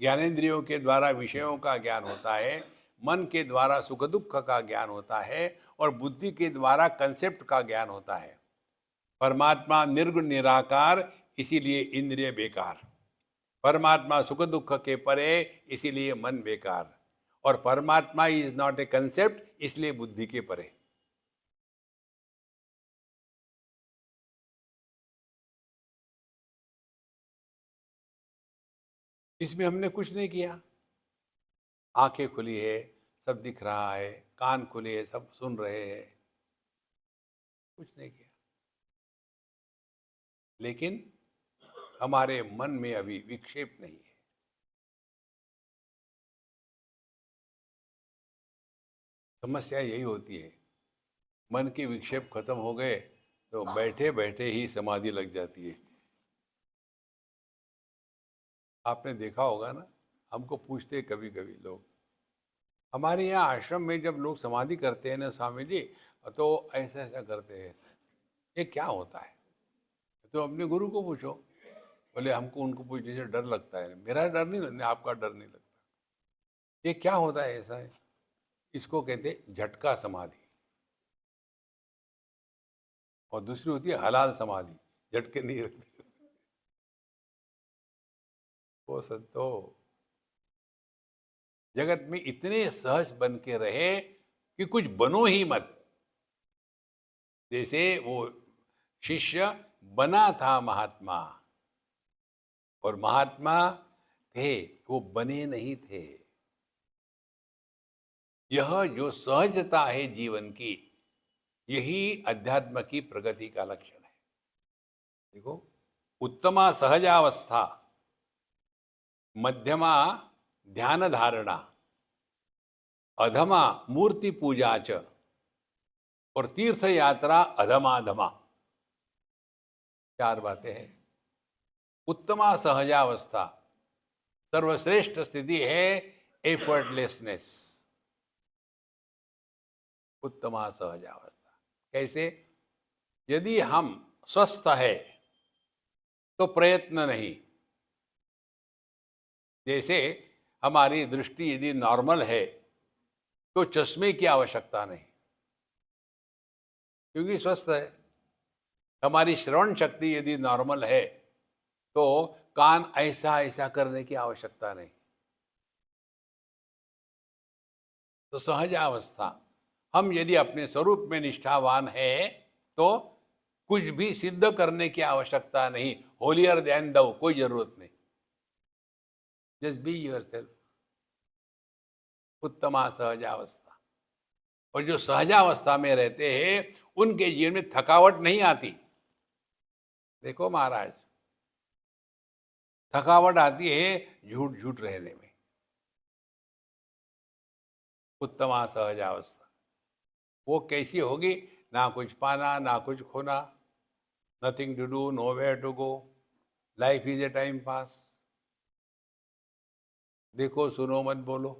[SPEAKER 2] ज्ञानेंद्रियों के द्वारा विषयों का ज्ञान होता है, मन के द्वारा सुख दुख का ज्ञान होता है, और बुद्धि के द्वारा कंसेप्ट का ज्ञान होता है। परमात्मा निर्गुण निराकार, इसीलिए इंद्रिय बेकार। परमात्मा सुख दुख के परे, इसीलिए मन बेकार। और परमात्मा इज नॉट ए कंसेप्ट, इसलिए बुद्धि के परे। इसमें हमने कुछ नहीं किया। आंखें खुली है, सब दिख रहा है, कान खुले है, सब सुन रहे हैं, कुछ नहीं किया। लेकिन हमारे मन में अभी विक्षेप नहीं है। समस्या यही होती है, मन के विक्षेप खत्म हो गए तो बैठे बैठे ही समाधि लग जाती है। आपने देखा होगा ना, हमको पूछते कभी कभी लोग, हमारे यहाँ आश्रम में जब लोग समाधि करते हैं ना स्वामी जी, तो ऐसा ऐसा करते हैं, ये क्या होता है? तो अपने गुरु को पूछो। बोले हमको उनको पूछने से डर लगता है। मेरा डर नहीं लगता, आपका डर नहीं लगता। ये क्या होता है ऐसा है? इसको कहते हैं झटका समाधि, और दूसरी होती है हलाल समाधि, झटके नहीं रखते। वो संतो जगत में इतने सहज बन के रहे कि कुछ बनो ही मत। जैसे वो शिष्य बना था महात्मा, और महात्मा थे, वो बने नहीं थे। यह जो सहजता है जीवन की, यही अध्यात्म की प्रगति का लक्षण है। देखो, उत्तमा सहजावस्था, मध्यमा ध्यान धारणा, अधमा मूर्ति पूजा च, और तीर्थ यात्रा अधमाधमा। 4 बातें हैं। उत्तमा सहजावस्था, सर्वश्रेष्ठ स्थिति है एफर्टलेसनेस। उत्तमा सहजावस्था कैसे? यदि हम स्वस्थ है तो प्रयत्न नहीं। जैसे हमारी दृष्टि यदि नॉर्मल है तो चश्मे की आवश्यकता नहीं, क्योंकि स्वस्थ है। हमारी श्रवण शक्ति यदि नॉर्मल है तो कान ऐसा ऐसा करने की आवश्यकता नहीं। तो सहजावस्था, हम यदि अपने स्वरूप में निष्ठावान है तो कुछ भी सिद्ध करने की आवश्यकता नहीं। होलियर देन दो, कोई जरूरत नहीं। Just be yourself. उत्तमा सहजावस्था। और जो सहजावस्था में रहते हैं उनके जीवन में थकावट नहीं आती। देखो महाराज, थकावट आती है झूठ झूठ रहने में। उत्तमा सहजावस्था वो कैसी होगी? ना कुछ पाना ना कुछ खोना, nothing to do, nowhere to go, life is a time pass. देखो सुनो मत बोलो।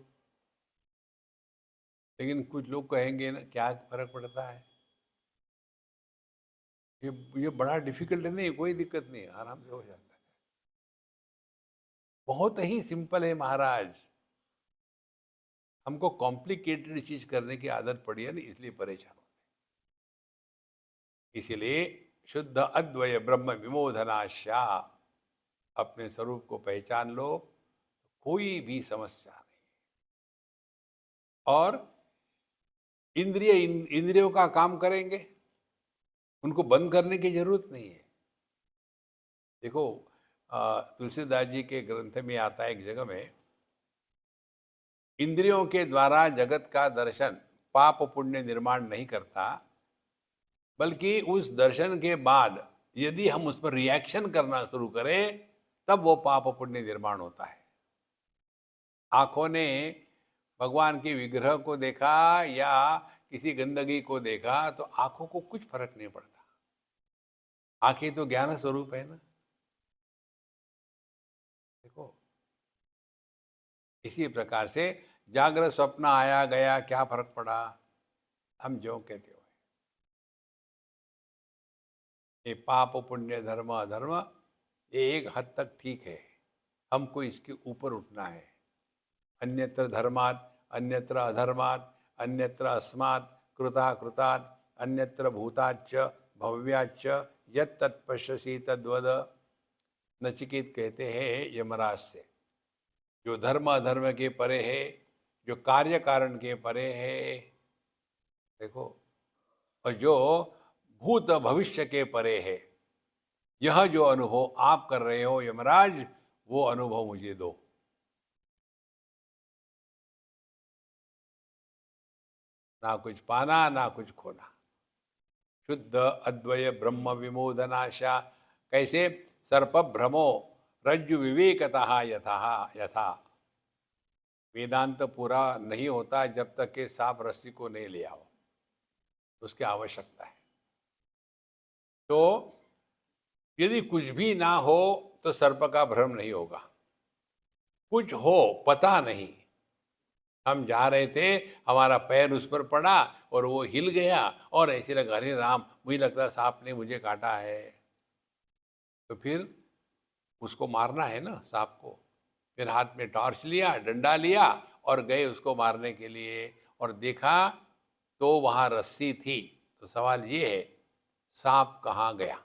[SPEAKER 2] लेकिन कुछ लोग कहेंगे ना, क्या फर्क पड़ता है, ये बड़ा डिफिकल्ट नहीं, कोई दिक्कत नहीं, आराम से हो जाता है। बहुत ही सिंपल है महाराज। हमको कॉम्प्लिकेटेड चीज करने की आदत पड़ी है ना, इसलिए परेशान होते हैं। इसीलिए शुद्ध अद्वय ब्रह्म विमोधनाशा, अपने स्वरूप को पहचान लो, कोई भी समस्या नहीं। और इंद्रियों का काम करेंगे, उनको बंद करने की जरूरत नहीं है। देखो, तुलसीदास जी के ग्रंथ में आता है एक जगह में, इंद्रियों के द्वारा जगत का दर्शन पाप पुण्य निर्माण नहीं करता, बल्कि उस दर्शन के बाद यदि हम उस पर रिएक्शन करना शुरू करें तब वो पाप पुण्य निर्माण होता है। आंखों ने भगवान के विग्रह को देखा या किसी गंदगी को देखा तो आंखों को कुछ फर्क नहीं पड़ता। आंखें तो ज्ञान स्वरूप है ना। देखो, इसी प्रकार से जागृत स्वप्न आया गया, क्या फर्क पड़ा? हम जो कहते हो, ये पाप पुण्य धर्म अधर्म, ये एक हद तक ठीक है, हमको इसके ऊपर उठना है। अन्यत्र धर्मात्, अन्यत्र अधर्मात्, अन्यत्र अस्मात् कृता कृतात्, अन्यत्र भूताच्च भव्याच्च यत् तत्पश्यसि तद्वद। नचिकेत कहते हैं यमराज से, जो धर्म अधर्म के परे है, जो कार्य कारण के परे है, देखो, और जो भूत भविष्य के परे है, यह जो अनुभव आप कर रहे हो यमराज, वो अनुभव मुझे दो। ना कुछ पाना ना कुछ खोना। शुद्ध अद्वय ब्रह्म विमोदनाशा। कैसे? सर्प भ्रमो रज्जु विवेकतः यथा यथा। वेदांत पूरा नहीं होता जब तक कि सांप रस्सी को नहीं ले आओ, उसकी आवश्यकता है। तो यदि कुछ भी ना हो तो सर्प का भ्रम नहीं होगा। कुछ हो पता नहीं, हम जा रहे थे, हमारा पैर उस पर पड़ा और वो हिल गया और ऐसे लगा, अरे राम, मुझे लगता सांप ने मुझे काटा है। तो फिर उसको मारना है ना सांप को। फिर हाथ में टॉर्च लिया, डंडा लिया और गए उसको मारने के लिए, और देखा तो वहां रस्सी थी। तो सवाल ये है, सांप कहाँ गया?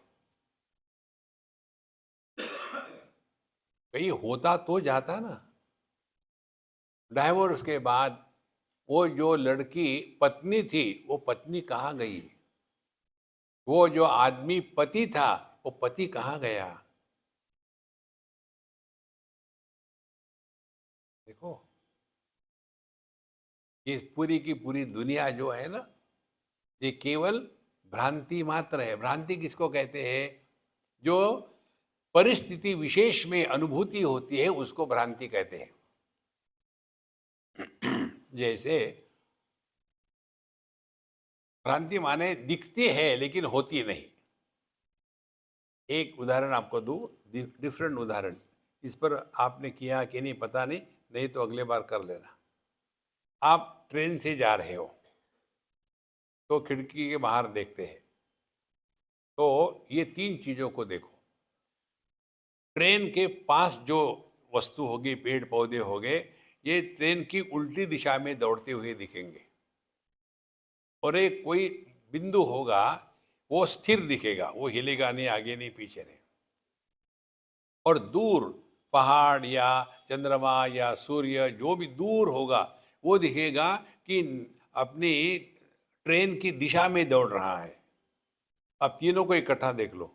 [SPEAKER 2] कहीं होता तो जाता ना। डाइवोर्स के बाद वो जो लड़की पत्नी थी, वो पत्नी कहाँ गई? वो जो आदमी पति था, वो पति कहाँ गया? देखो, ये पूरी की पूरी दुनिया जो है ना, ये केवल भ्रांति मात्र है। भ्रांति किसको कहते हैं? जो परिस्थिति विशेष में अनुभूति होती है, उसको भ्रांति कहते हैं। जैसे भ्रांति माने दिखती है लेकिन होती नहीं। एक उदाहरण आपको दूं, डिफरेंट उदाहरण। इस पर आपने किया कि नहीं पता नहीं, नहीं तो अगले बार कर लेना। आप ट्रेन से जा रहे हो तो खिड़की के बाहर देखते हैं, तो ये तीन चीजों को देखो। ट्रेन के पास जो वस्तु होगी, पेड़ पौधे होंगे, ये ट्रेन की उल्टी दिशा में दौड़ते हुए दिखेंगे। और एक कोई बिंदु होगा, वो स्थिर दिखेगा, वो हिलेगा नहीं, आगे नहीं पीछे नहीं। और दूर पहाड़ या चंद्रमा या सूर्य जो भी दूर होगा, वो दिखेगा कि अपनी ट्रेन की दिशा में दौड़ रहा है। अब तीनों को इकट्ठा देख लो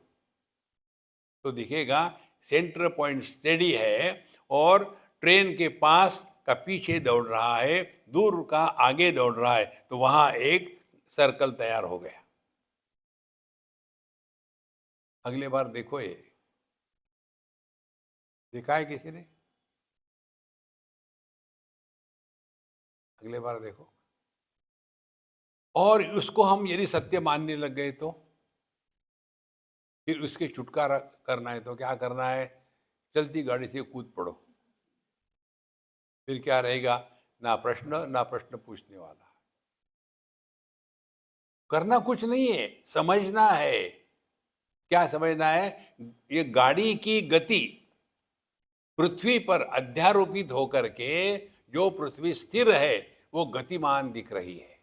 [SPEAKER 2] तो दिखेगा सेंटर पॉइंट स्टेडी है और ट्रेन के पास का पीछे दौड़ रहा है, दूर का आगे दौड़ रहा है। तो वहां एक सर्कल तैयार हो गया। अगले बार देखो, ये देखा है किसी ने? अगले बार देखो। और उसको हम यदि सत्य मानने लग गए तो फिर उसके छुटकारा करना है तो क्या करना है? चलती गाड़ी से कूद पड़ो। फिर क्या रहेगा? ना प्रश्न, ना प्रश्न पूछने वाला। करना कुछ नहीं है, समझना है। क्या समझना है? ये गाड़ी की गति पृथ्वी पर अध्यारोपित होकर के जो पृथ्वी स्थिर है, वो गतिमान दिख रही है।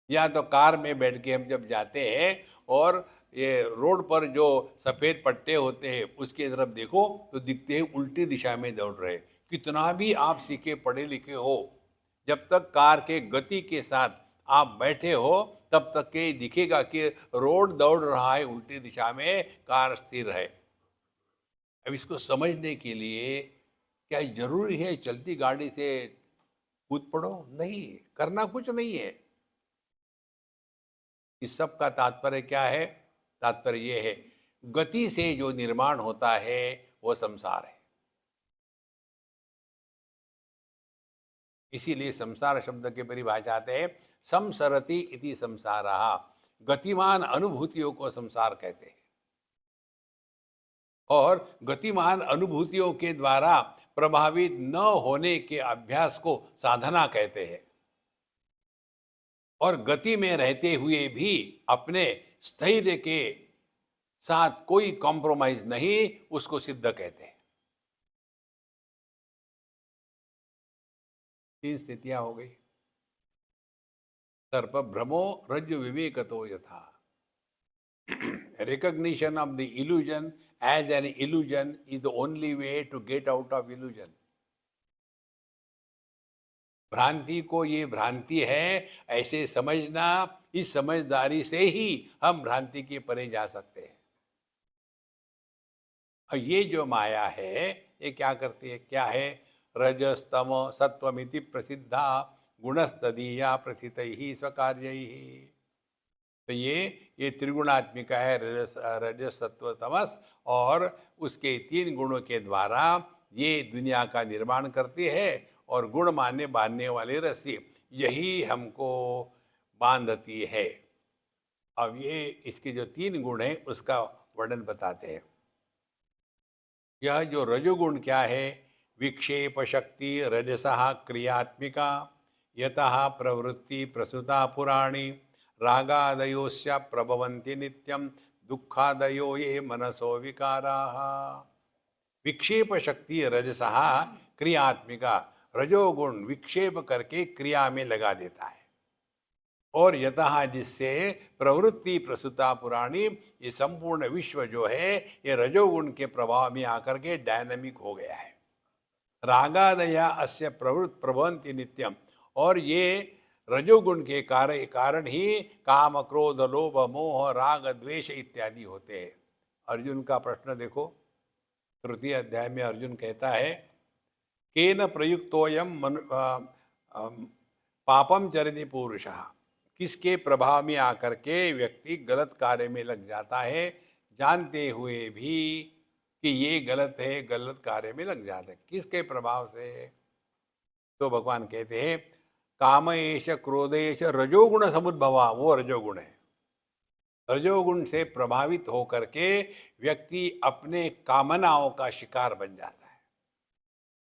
[SPEAKER 2] या तो कार में बैठ के हम जब जाते हैं और ये रोड पर जो सफेद पट्टे होते हैं उसकी तरफ देखो तो दिखते हैं उल्टी दिशा में दौड़ रहे। कितना भी आप सीखे पढ़े लिखे हो, जब तक कार के गति के साथ आप बैठे हो तब तक के दिखेगा कि रोड दौड़ रहा है उल्टी दिशा में, कार स्थिर है। अब इसको समझने के लिए क्या जरूरी है चलती गाड़ी से कूद पड़ो? नहीं, करना कुछ नहीं है। इस सब का तात्पर्य क्या है? तात्पर्य ये है, गति से जो निर्माण होता है वो संसार है। इसीलिए संसार शब्द की परिभाषा आते हैं संसरति इति संसारः। गतिमान अनुभूतियों को संसार कहते हैं। और गतिमान अनुभूतियों के द्वारा प्रभावित न होने के अभ्यास को साधना कहते हैं। और गति में रहते हुए भी अपने स्थैर्य के साथ कोई कॉम्प्रोमाइज नहीं, उसको सिद्ध कहते हैं। तीन स्थितियां हो गई। सर्प भ्रमो रज्जु विवेकतो यथा। Recognition of the illusion as an illusion is the only way to get out of illusion. भ्रांति को ये भ्रांति है ऐसे समझना, इस समझदारी से ही हम भ्रांति के परे जा सकते हैं। और ये जो माया है, ये क्या करती है? क्या है? रजस्तम सत्वमिति प्रसिद्धा गुणस्तदीया प्रथितैः स्वकार्यैः। तो ये त्रिगुणात्मिका है, रजस सत्व तमस, और उसके 3 गुणों के द्वारा ये दुनिया का निर्माण करती है। और गुण माने बांधने वाली रस्सी, यही हमको बांधती है। अब ये इसके जो 3 गुण हैं उसका वर्णन बताते हैं। यह जो रजोगुण क्या है? विक्षेप शक्ति रजसः क्रियात्मिका, यतः प्रवृत्ति प्रसुता पुराणी, रागादयोस्य प्रभवन्ति नित्यं, दुःखादयो ये मनसो विकाराः। विक्षेप शक्ति रजसः क्रियात्मिका, रजोगुण विक्षेप करके क्रिया में लगा देता है। और यतः, जिससे प्रवृत्ति प्रसुता पुराणी, ये संपूर्ण विश्व जो है ये रजोगुण के प्रभाव में आकर के डायनामिक हो गया है। रागादया अस्य प्रवृत्त प्रभवन्ति नित्यम, और ये रजोगुण के कारण ही काम क्रोध लोभ मोह राग द्वेष इत्यादि होते हैं। अर्जुन का प्रश्न देखो, तृतीय अध्याय में अर्जुन कहता है, केन प्रयुक्तोयम पापम चरति पुरुषः, किसके प्रभाव में आकर के व्यक्ति गलत कार्य में लग जाता है, जानते हुए भी कि ये गलत है, गलत कार्य में लग जाता है। किसके प्रभाव से? तो भगवान कहते हैं, कामेश क्रोधेश रजोगुण समुद्भवा, वो रजोगुण है। रजोगुण से प्रभावित होकर के व्यक्ति अपने कामनाओं का शिकार बन जाता है।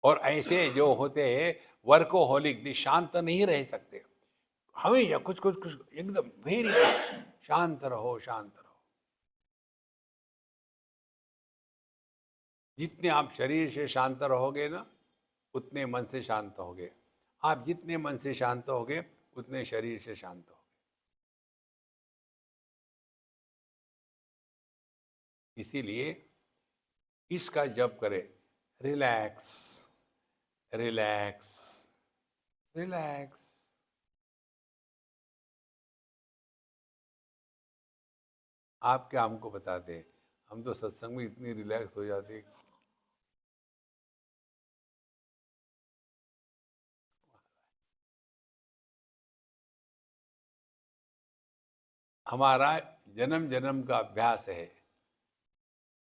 [SPEAKER 2] और ऐसे जो होते हैं वर्कोहोलिक, शांत नहीं रह सकते, हमेशा कुछ कुछ कुछ एकदम वेरी शांत रहो, शांत रहो। जितने आप शरीर से शांत रहोगे ना, उतने मन से शांत होगे। आप जितने मन से शांत होगे, उतने शरीर से शांत होगे। इसीलिए इसका जप करें, रिलैक्स रिलैक्स रिलैक्स। आप क्या हमको बताते हैं? हम तो सत्संग में इतनी रिलैक्स हो जाते हैं। हमारा जन्म जन्म का अभ्यास है,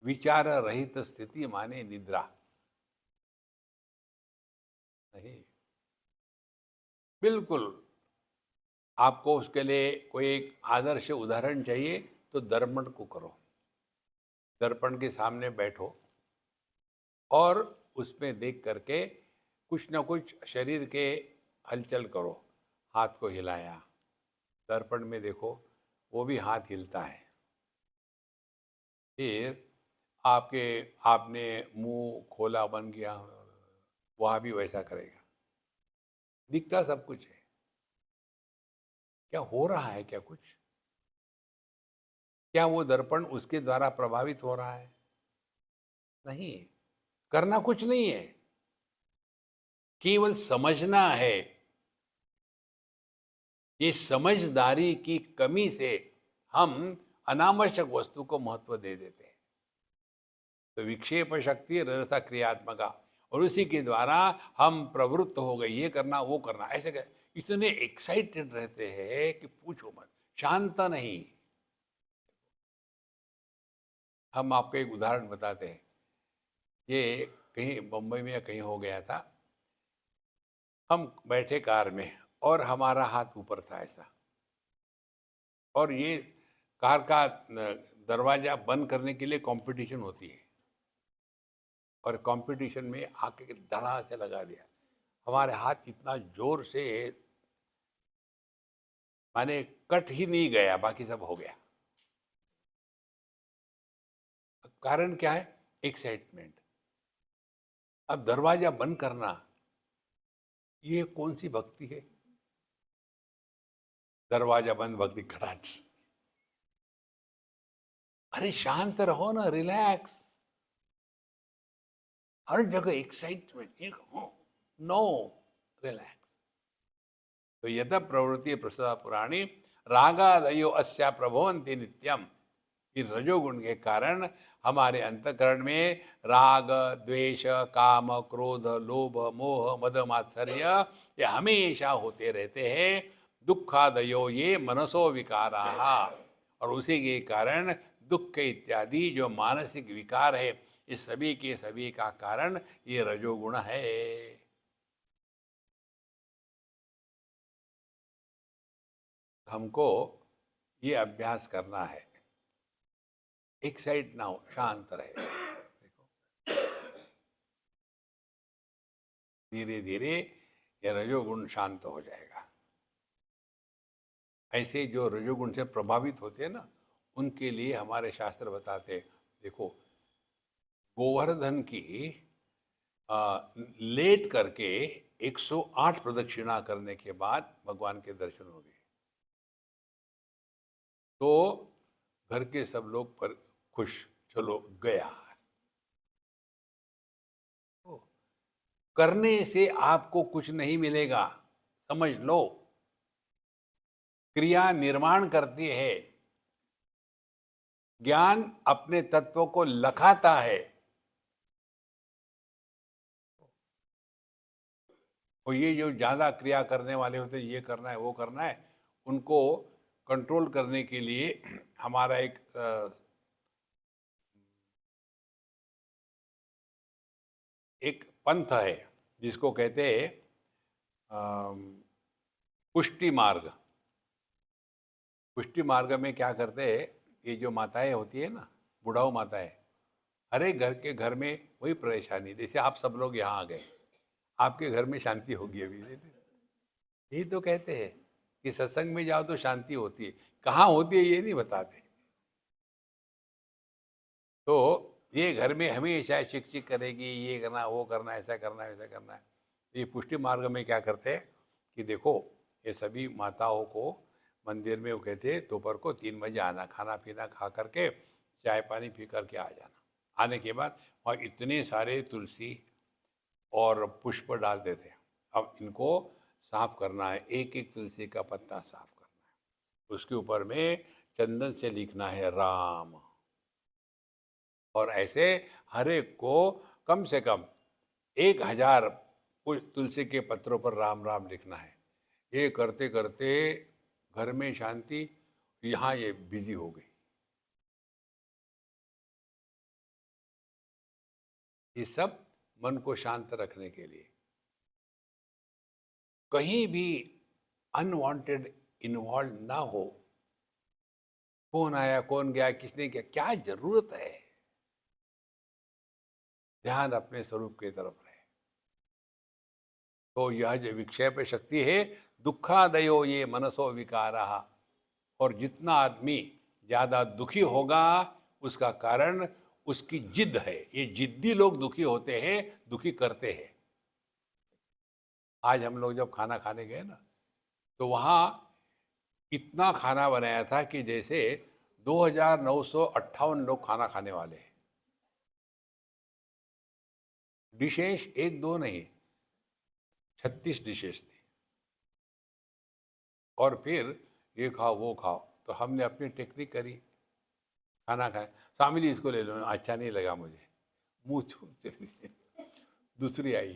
[SPEAKER 2] विचार रहित स्थिति माने निद्रा नहीं। बिल्कुल आपको उसके लिए कोई एक आदर्श उदाहरण चाहिए तो दर्पण को करो। दर्पण के सामने बैठो और उसमें देख करके कुछ ना कुछ शरीर के हलचल करो। हाथ को हिलाया, दर्पण में देखो, वो भी हाथ हिलता है। फिर आपने मुंह खोला, बन गया, वहाँ भी वैसा करेगा। दिखता सब कुछ है। क्या हो रहा है? क्या कुछ? क्या वो दर्पण उसके द्वारा प्रभावित हो रहा है? नहीं। करना कुछ नहीं है, केवल समझना है। ये समझदारी की कमी से हम अनावश्यक वस्तु को महत्व दे देते हैं। तो विक्षेप शक्ति रजसा क्रियात्मका, और उसी के द्वारा हम प्रवृत्त हो गए, ये करना वो करना, ऐसे कर इतने एक्साइटेड रहते हैं कि पूछो मत, शांत नहीं। हम आपको एक उदाहरण बताते हैं। ये कहीं बम्बई में या कहीं हो गया था। हम बैठे कार में और हमारा हाथ ऊपर था ऐसा, और ये कार का दरवाजा बंद करने के लिए कंपटीशन होती है, और कंपटीशन में आके धड़ा से लगा दिया। हमारे हाथ इतना जोर से, माने कट ही नहीं गया, बाकी सब हो गया। कारण क्या है? एक्साइटमेंट। अब दरवाजा बंद करना, ये कौन सी भक्ति है? दरवाजा बंद भक्ति खटाच। अरे शांत रहो ना, रिलैक्स। हर जगह एक्साइटमेंट, नो, रिलैक्स। तो यद प्रवृत्ति प्रसदा पुराणी, रागादयो अस्या प्रभवन्ति नित्यम। इस रजोगुण के कारण हमारे अंतःकरण में राग द्वेष काम क्रोध लोभ मोह मद मात्सर्य ये हमेशा होते रहते हैं। दुखादयो ये मनसो विकाराः, और उसी के कारण दुख इत्यादि जो मानसिक विकार है, इस सभी के सभी का कारण ये रजोगुण है। हमको ये अभ्यास करना है, एक्साइट ना हो, शांत रहे। देखो धीरे धीरे ये रजोगुण शांत हो जाएगा। ऐसे जो रजोगुण से प्रभावित होते हैं ना, उनके लिए हमारे शास्त्र बताते हैं, देखो गोवर्धन की लेट करके 108 प्रदक्षिणा करने के बाद भगवान के दर्शन हो गए। तो घर के सब लोग पर खुश, चलो गया। करने से आपको कुछ नहीं मिलेगा, समझ लो। क्रिया निर्माण करती है, ज्ञान अपने तत्वों को लखाता है। और ये जो ज्यादा क्रिया करने वाले होते, ये करना है वो करना है, उनको कंट्रोल करने के लिए हमारा एक पंथ है जिसको कहते हैं पुष्टि मार्ग। पुष्टि मार्ग में क्या करते हैं, ये जो माताएं होती है ना, बुढ़ाऊ माताएं, हर एक घर के घर में वही परेशानी। जैसे आप सब लोग यहाँ आ गए, आपके घर में शांति होगी अभी। यही तो कहते हैं कि सत्संग में जाओ तो शांति होती है, कहाँ होती है ये नहीं बताते। तो ये घर में हमेशा चिक चिक करेगी, ये करना वो करना, ऐसा करना वैसा करना है। ये पुष्टि मार्ग में क्या करते हैं कि देखो, ये सभी माताओं को मंदिर में वो कहते हैं दोपहर को 3 बजे आना, खाना पीना खा करके चाय पानी पी करके आ जाना। आने के बाद और इतने सारे तुलसी और पुष्प डाल देते हैं। अब इनको साफ करना है, एक एक तुलसी का पत्ता साफ करना है, उसके ऊपर में चंदन से लिखना है राम। और ऐसे हर एक को कम से कम 1000 तुलसी के पत्रों पर राम राम लिखना है। ये करते करते घर में शांति, यहाँ ये बिजी हो गई। ये सब मन को शांत रखने के लिए। कहीं भी अनवांटेड इन्वॉल्व ना हो, कौन आया कौन गया किसने किया, क्या जरूरत है। ध्यान अपने स्वरूप की तरफ रहे। तो यह जो विक्षेप शक्ति है, दुखादयो ये मनसो विकारा। और जितना आदमी ज्यादा दुखी होगा, उसका कारण उसकी जिद है। ये जिद्दी लोग दुखी होते हैं, दुखी करते हैं। आज हम लोग जब खाना खाने गए ना, तो वहां इतना खाना बनाया था कि जैसे 2958 लोग खाना खाने वाले हैं। डिशेस एक दो नहीं, 36 डिशेस थी। और फिर ये खाओ वो खाओ, तो हमने अपनी टेक्निक करी, खाना खाए। स्वामी जी इसको ले लो, अच्छा नहीं लगा मुझे, मुंह छू चली। दूसरी आई,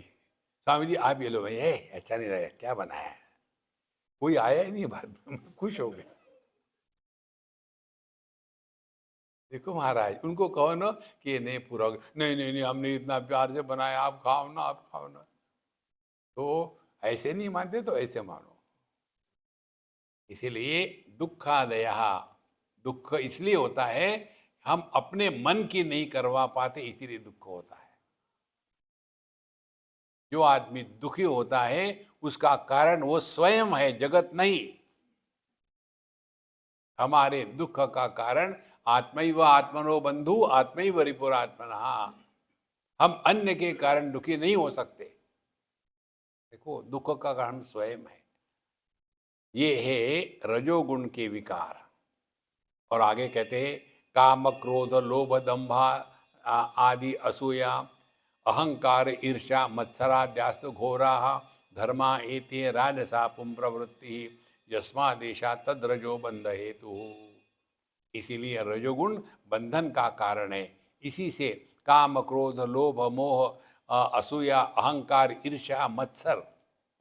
[SPEAKER 2] स्वामी जी आप ये लो भाई, अच्छा नहीं लगा, क्या बनाया है। कोई आया ही नहीं, बाद में खुश हो गए। देखो महाराज, उनको कहो ना कि ये नहीं पूरा हो गया, नहीं नहीं नहीं हमने इतना प्यार से बनाया, आप खाओ ना, आप खाओ ना। तो ऐसे नहीं मानते तो ऐसे मानो। इसीलिए दुखादय, दुख इसलिए होता है हम अपने मन की नहीं करवा पाते, इसीलिए दुख होता है। जो आदमी दुखी होता है उसका कारण वो स्वयं है, जगत नहीं। हमारे दुख का कारण आत्मैव आत्मनो बंधु आत्मैव रिपुरात्मनः। हम अन्य के कारण दुखी नहीं हो सकते। देखो दुख का कारण स्वयं है। ये है रजोगुण के विकार। और आगे कहते हैं काम क्रोध लोभ दंभा आदि असूया अहंकार ईर्ष्या मत्सराद्यास्तु घोरा धर्मा एते राजसा पुम प्रवृत्ति यस्मादेशा तद रजो बंध हेतु। इसीलिए रजोगुण बंधन का कारण है। इसी से काम क्रोध लोभ मोह असूया अहंकार ईर्ष्या मत्सर,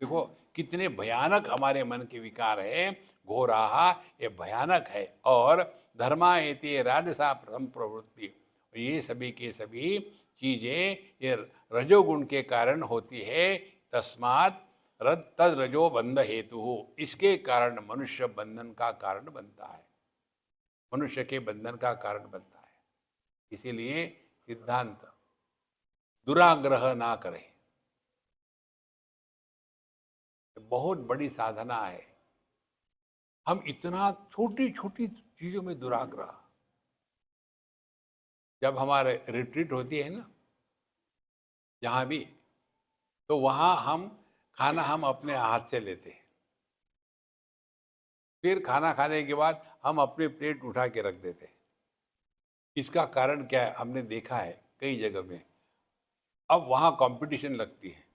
[SPEAKER 2] देखो कितने भयानक हमारे मन के विकार है। घोराहा, ये भयानक है। और धर्मा एते राजसा प्रथम प्रवृत्ति, ये सभी के सभी चीजें ये रजोगुण के कारण होती है। तस्मात् तद रजो बंध हेतु, इसके कारण मनुष्य बंधन का कारण बनता है, मनुष्य के बंधन का कारण बनता है। इसीलिए सिद्धांत दुराग्रह ना करें, बहुत बड़ी साधना है। हम इतना छोटी छोटी चीजों में दुराग्रह, जब हमारे रिट्रीट होती है ना जहां भी, तो वहां हम खाना हम अपने हाथ से लेते हैं, फिर खाना खाने के बाद हम अपनी प्लेट उठा के रख देते हैं। इसका कारण क्या है? हमने देखा है कई जगह में, अब वहां कंपटीशन लगती है।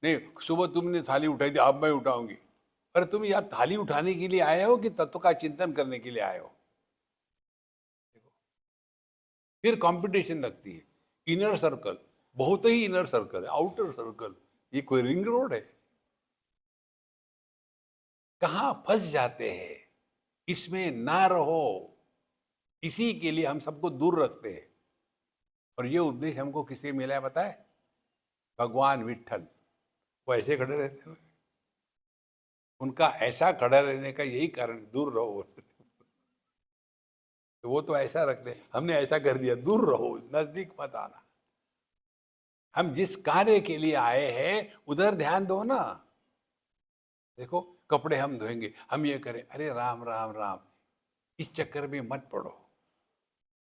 [SPEAKER 2] नहीं, सुबह तुमने थाली उठाई थी, अब मैं उठाऊंगी। अरे तुम यहाँ थाली उठाने के लिए आए हो कि तत्व का चिंतन करने के लिए आए हो? फिर कंपटीशन लगती है। इनर सर्कल, बहुत ही इनर सर्कल है, आउटर सर्कल, ये कोई रिंग रोड है? कहां फंस जाते हैं, इसमें ना रहो। इसी के लिए हम सबको दूर रखते हैं। और ये उपदेश हमको किससे मिला है पता है? भगवान विट्ठल। वो ऐसे खड़े रहते हैं, उनका ऐसा खड़ा रहने का यही कारण, दूर रहो। तो वो तो ऐसा रखते, हमने ऐसा कर दिया, दूर रहो, नजदीक मत आना। हम जिस कार्य के लिए आए हैं उधर ध्यान दो ना। देखो, कपड़े हम धोएंगे, हम ये करें, अरे राम राम राम, इस चक्कर में मत पड़ो।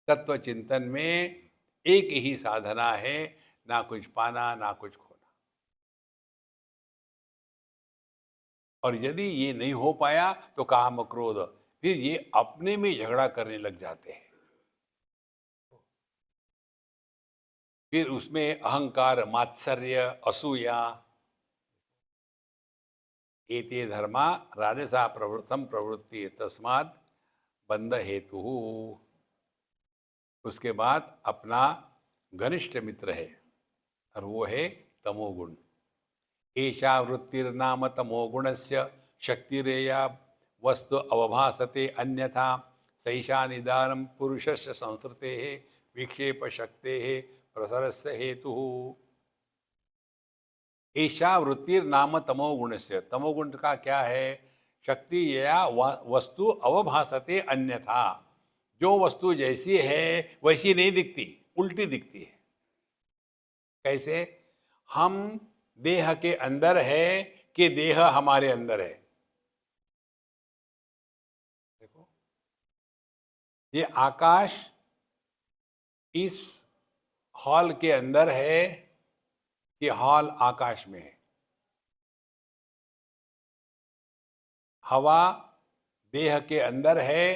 [SPEAKER 2] तत्व चिंतन में एक ही साधना है, ना कुछ पाना ना कुछ खोना। और यदि ये नहीं हो पाया तो काम क्रोध, फिर ये अपने में झगड़ा करने लग जाते हैं। फिर उसमें अहंकार, मात्सर्य, असूया, एते धर्मा राजसा प्रवृत्तम प्रवृत्ति तस्मात् बंध हेतु। उसके बाद अपना घनिष्ठ मित्र है, और वो है तमोगुण। एषा वृत्तिर्नाम तमोगुणस्य शक्तिरेया वस्तु अवभासते अन्यथा सैषा निदानं पुरुषस्य संस्कृतेः विक्षेप शक्तेः प्रसरस्य हेतु। एषा वृत्तिर्नाम तमोगुणस्य, तमोगुण का क्या है? शक्ति या वस्तु अवभासते अन्यथा, जो वस्तु जैसी है वैसी नहीं दिखती, उल्टी दिखती है। कैसे? हम देह के अंदर है कि देह हमारे अंदर है? देखो, ये आकाश इस हॉल के अंदर है कि हॉल आकाश में है? हवा देह के अंदर है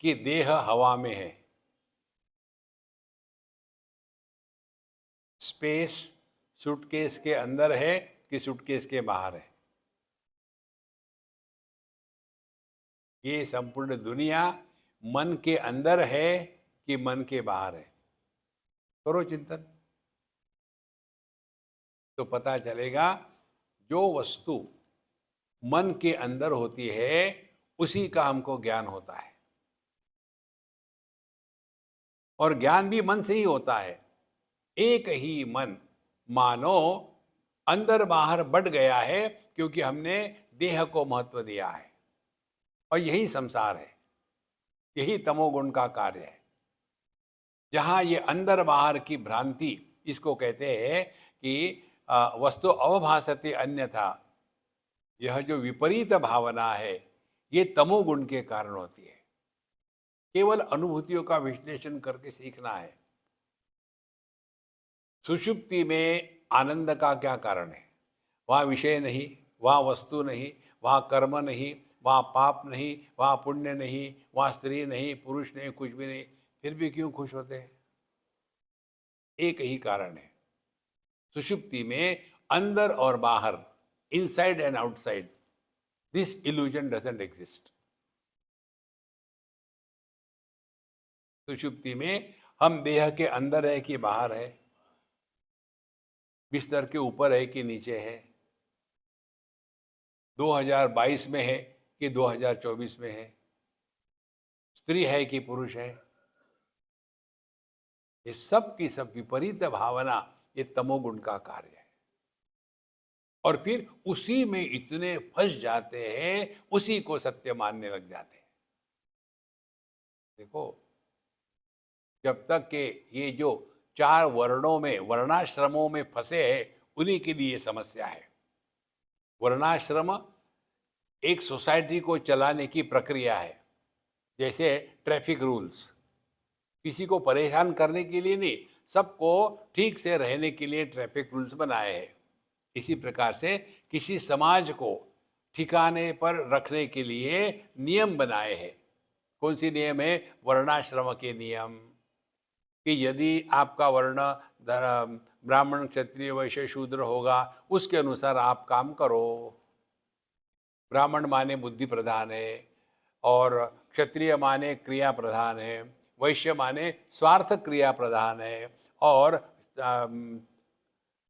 [SPEAKER 2] कि देह हवा में है? स्पेस सूटकेस के अंदर है कि सूटकेस के बाहर है? ये संपूर्ण दुनिया मन के अंदर है कि मन के बाहर है? करो चिंतन, तो पता चलेगा। जो वस्तु मन के अंदर होती है उसी का हमको ज्ञान होता है, और ज्ञान भी मन से ही होता है। एक ही मन मानो अंदर बाहर बढ़ गया है, क्योंकि हमने देह को महत्व दिया है। और यही संसार है, यही तमोगुण का कार्य है। जहां ये अंदर बाहर की भ्रांति, इसको कहते हैं कि वस्तु अवभासते अन्यथा, यह जो विपरीत भावना है ये तमोगुण के कारण होती है। केवल अनुभूतियों का विश्लेषण करके सीखना है। सुषुप्ति में आनंद का क्या कारण है? वहां विषय नहीं, वहां वस्तु नहीं, वहां कर्म नहीं, वहां पाप नहीं, वहां पुण्य नहीं, वहां स्त्री नहीं, पुरुष नहीं, कुछ भी नहीं, फिर भी क्यों खुश होते हैं? एक ही कारण है। सुषुप्ति में अंदर और बाहर, inside and outside, this illusion doesn't exist. सुषुप्ति में हम देह के अंदर है कि बाहर है, बिस्तर के ऊपर है कि नीचे है, 2022 में है कि 2024 में है, स्त्री है कि पुरुष है, ये सब की सब विपरीत भावना ये तमोगुण का कार्य है। और फिर उसी में इतने फंस जाते हैं, उसी को सत्य मानने लग जाते हैं। देखो, जब तक के ये जो 4 वर्णों में, वर्णाश्रमों में फंसे हैं, उन्हीं के लिए समस्या है। वर्णाश्रम एक सोसाइटी को चलाने की प्रक्रिया है, जैसे ट्रैफिक रूल्स। किसी को परेशान करने के लिए नहीं, सबको ठीक से रहने के लिए ट्रैफिक रूल्स बनाए हैं। इसी प्रकार से किसी समाज को ठिकाने पर रखने के लिए नियम बनाए हैं। कौन सी नियम है? वर्णाश्रम के नियम, कि यदि आपका वर्ण ब्राह्मण, क्षत्रिय, वैश्य, शूद्र होगा, उसके अनुसार आप काम करो। ब्राह्मण माने बुद्धि प्रधान है, और क्षत्रिय माने क्रिया प्रधान है, वैश्य माने स्वार्थ क्रिया प्रधान है, और